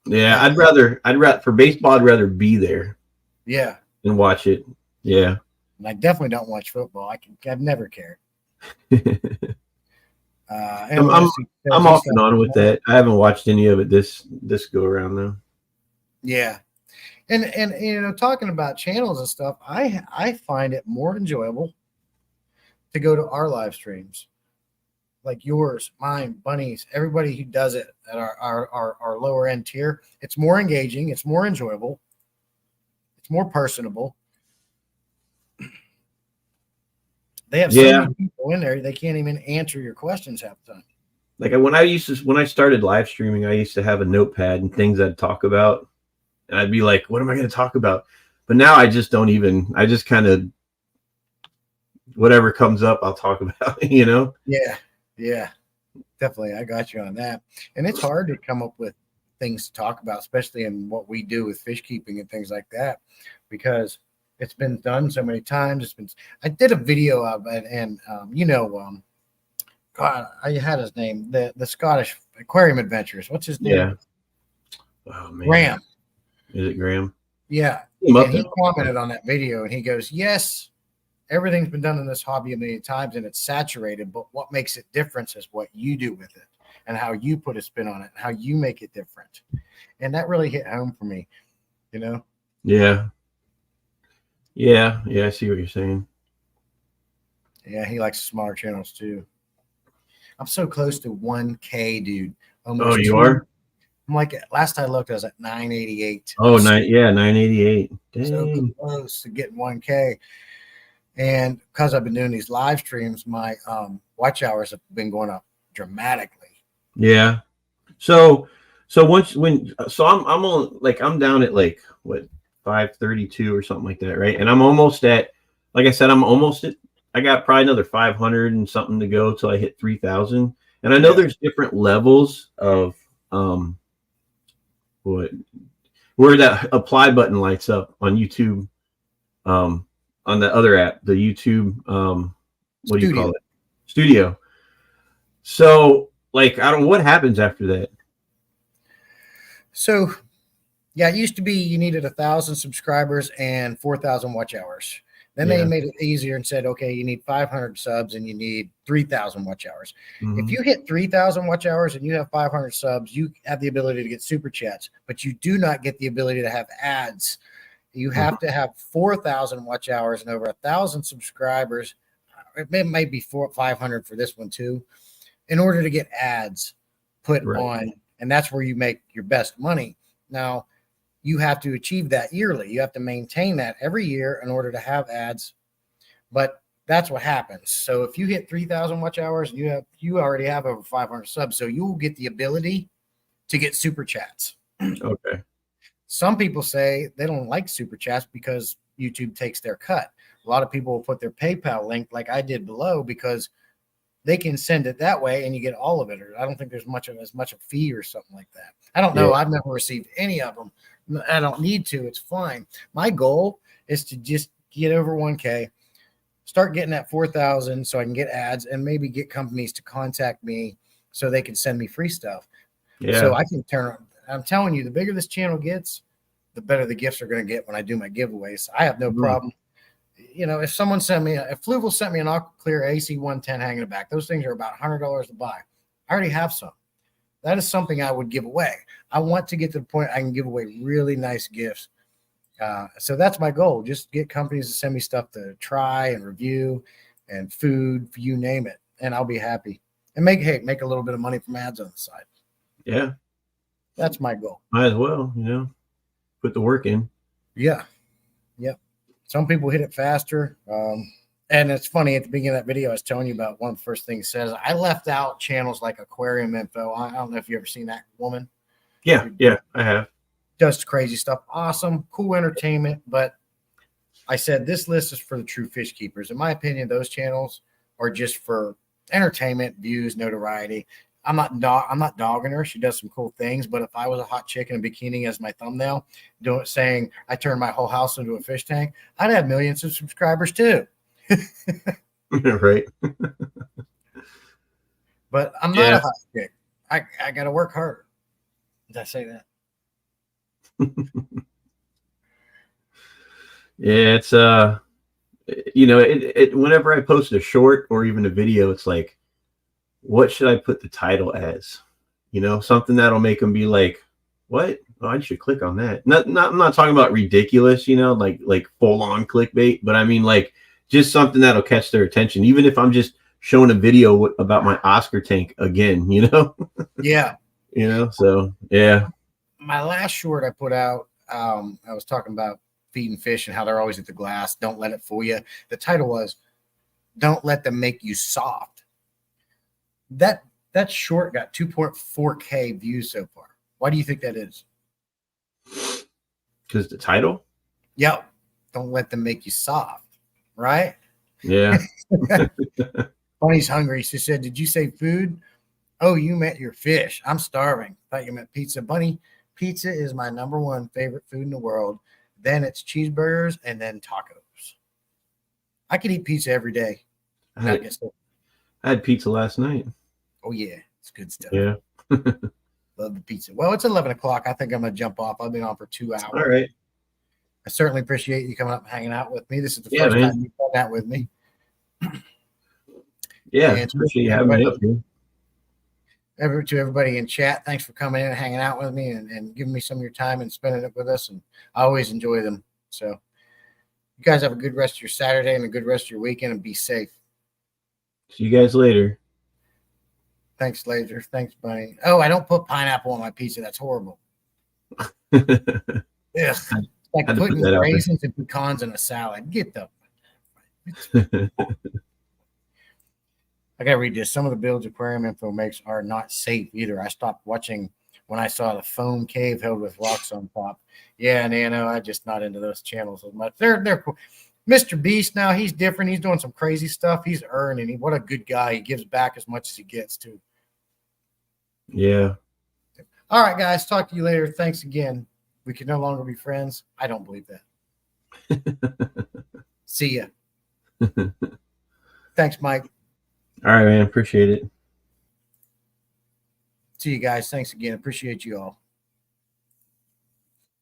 Yeah, I'd rather for baseball, I'd rather be there. Yeah. And watch it. Yeah. And I definitely don't watch football. I've never cared. I'm off and on with that. I haven't watched any of it this go around though. Yeah, and talking about channels and stuff, I find it more enjoyable to go to our live streams, like yours, mine, Bunny's, everybody who does it at our lower end tier. It's more engaging. It's more enjoyable. It's more personable. They have so many people in there, they can't even answer your questions half the time. Like when I started live streaming, I used to have a notepad and things I'd talk about. And I'd be like, what am I going to talk about? But now I just kind of, whatever comes up, I'll talk about, Yeah, definitely. I got you on that. And it's hard to come up with things to talk about, especially in what we do with fish keeping and things like that, because it's been done so many times. I did a video of it, and God, I had his name, the Scottish Aquarium Adventures. What's his name? Yeah. Oh man. Graham. Is it Graham? Yeah. And he commented on that video, and he goes, "Yes, everything's been done in this hobby a million times, and it's saturated. But what makes it different is what you do with it, and how you put a spin on it, and how you make it different." And that really hit home for me. Yeah. Yeah, I see what you're saying. Yeah, he likes smaller channels too. I'm so close to 1K, dude. Almost you are? I'm like, last I looked, I was at 988. Oh, 988. Dang. So close to getting 1K. And because I've been doing these live streams, my watch hours have been going up dramatically. Yeah. So So I'm on, like, I'm down at like what 532 or something like that, right? And I'm almost at, like I said, I'm almost at, I got probably another 500 and something to go till I hit 3,000. And I know there's different levels of what where that apply button lights up on YouTube, on the other app, the YouTube what do you call it? Studio. So like, I don't, what happens after that? So, yeah, it used to be you needed 1,000 subscribers and 4,000 watch hours. Then they made it easier and said, okay, you need 500 subs and you need 3,000 watch hours. If you hit 3,000 watch hours and you have 500 subs, you have the ability to get super chats, but you do not get the ability to have ads. You have to have 4,000 watch hours and over 1,000 subscribers. It might be 500 for this one too, in order to get ads put on. And that's where you make your best money. Now, you have to achieve that yearly. You have to maintain that every year in order to have ads. But that's what happens. So if you hit 3,000 watch hours, you already have over 500 subs. So you will get the ability to get super chats. Okay. Some people say they don't like super chats because YouTube takes their cut. A lot of people will put their PayPal link like I did below because they can send it that way and you get all of it. Or I don't think there's as much a fee or something like that. I don't know. I've never received any of them. I don't need to. It's fine. My goal is to just get over 1K, start getting at 4,000 so I can get ads and maybe get companies to contact me so they can send me free stuff. So I can I'm telling you, the bigger this channel gets, the better the gifts are going to get when I do my giveaways. I have no problem. You know, if Fluval sent me an Aqua Clear AC 110 hanging in the back, those things are about $100 to buy. I already have some. That is something I would give away. I want to get to the point I can give away really nice gifts. So that's my goal. Just get companies to send me stuff to try and review and food, you name it. And I'll be happy. And make a little bit of money from ads on the side. Yeah. That's my goal. Might as well, put the work in. Yeah. Yep. Some people hit it faster. And it's funny, at the beginning of that video, I was telling you about one of the first things it says. I left out channels like Aquarium Info. I don't know if you ever seen that woman. Yeah, I have. Does crazy stuff. Awesome, cool entertainment. But I said this list is for the true fish keepers. In my opinion, those channels are just for entertainment, views, notoriety. I'm not dogging her. She does some cool things. But if I was a hot chick in a bikini as my thumbnail, saying I turned my whole house into a fish tank, I'd have millions of subscribers too. Right. But I'm not a hot chick. I got to work harder. Did I say that? Yeah, it's whenever I post a short or even a video, it's like, what should I put the title as? Something that'll make them be like, what? Oh, I should click on that. I'm not talking about ridiculous, like full on clickbait, but I mean like just something that'll catch their attention, even if I'm just showing a video about my Oscar tank again, Yeah. So yeah. My last short I put out, I was talking about feeding fish and how they're always at the glass. Don't let it fool you. The title was, don't let them make you soft. That short got 2.4K views so far. Why do you think that is? Because the title? Yep. Don't let them make you soft. Right? Yeah. Bunny's hungry. She said, did you say food? Oh, you meant your fish. I'm starving. Thought you meant pizza. Bunny, pizza is my #1 favorite food in the world. Then it's cheeseburgers and then tacos. I could eat pizza every day. I had pizza last night. Oh, yeah. It's good stuff. Yeah. Love the pizza. Well, it's 11 o'clock. I think I'm going to jump off. I've been on for 2 hours. All right. I certainly appreciate you coming up and hanging out with me. This is the first time you've done that with me. Yeah, appreciate you having me up here. To everybody in chat, thanks for coming in and hanging out with me and giving me some of your time and spending it with us. And I always enjoy them. So you guys have a good rest of your Saturday and a good rest of your weekend and be safe. See you guys later. Thanks, Laser. Thanks, Bunny. Oh, I don't put pineapple on my pizza. That's horrible. Yeah. Like putting raisins and pecans in a salad. Get the. I gotta read this. Some of the builds Aquarium Info makes are not safe either. I stopped watching when I saw the foam cave held with rocks on top. Yeah, Nano, I'm just not into those channels as much. They're cool. Mr. Beast now, he's different. He's doing some crazy stuff. He's earning. What a good guy. He gives back as much as he gets too. Yeah. All right, guys. Talk to you later. Thanks again. We can no longer be friends. I don't believe that. See ya. Thanks, Mike. All right, man. Appreciate it. See you guys. Thanks again. Appreciate you all.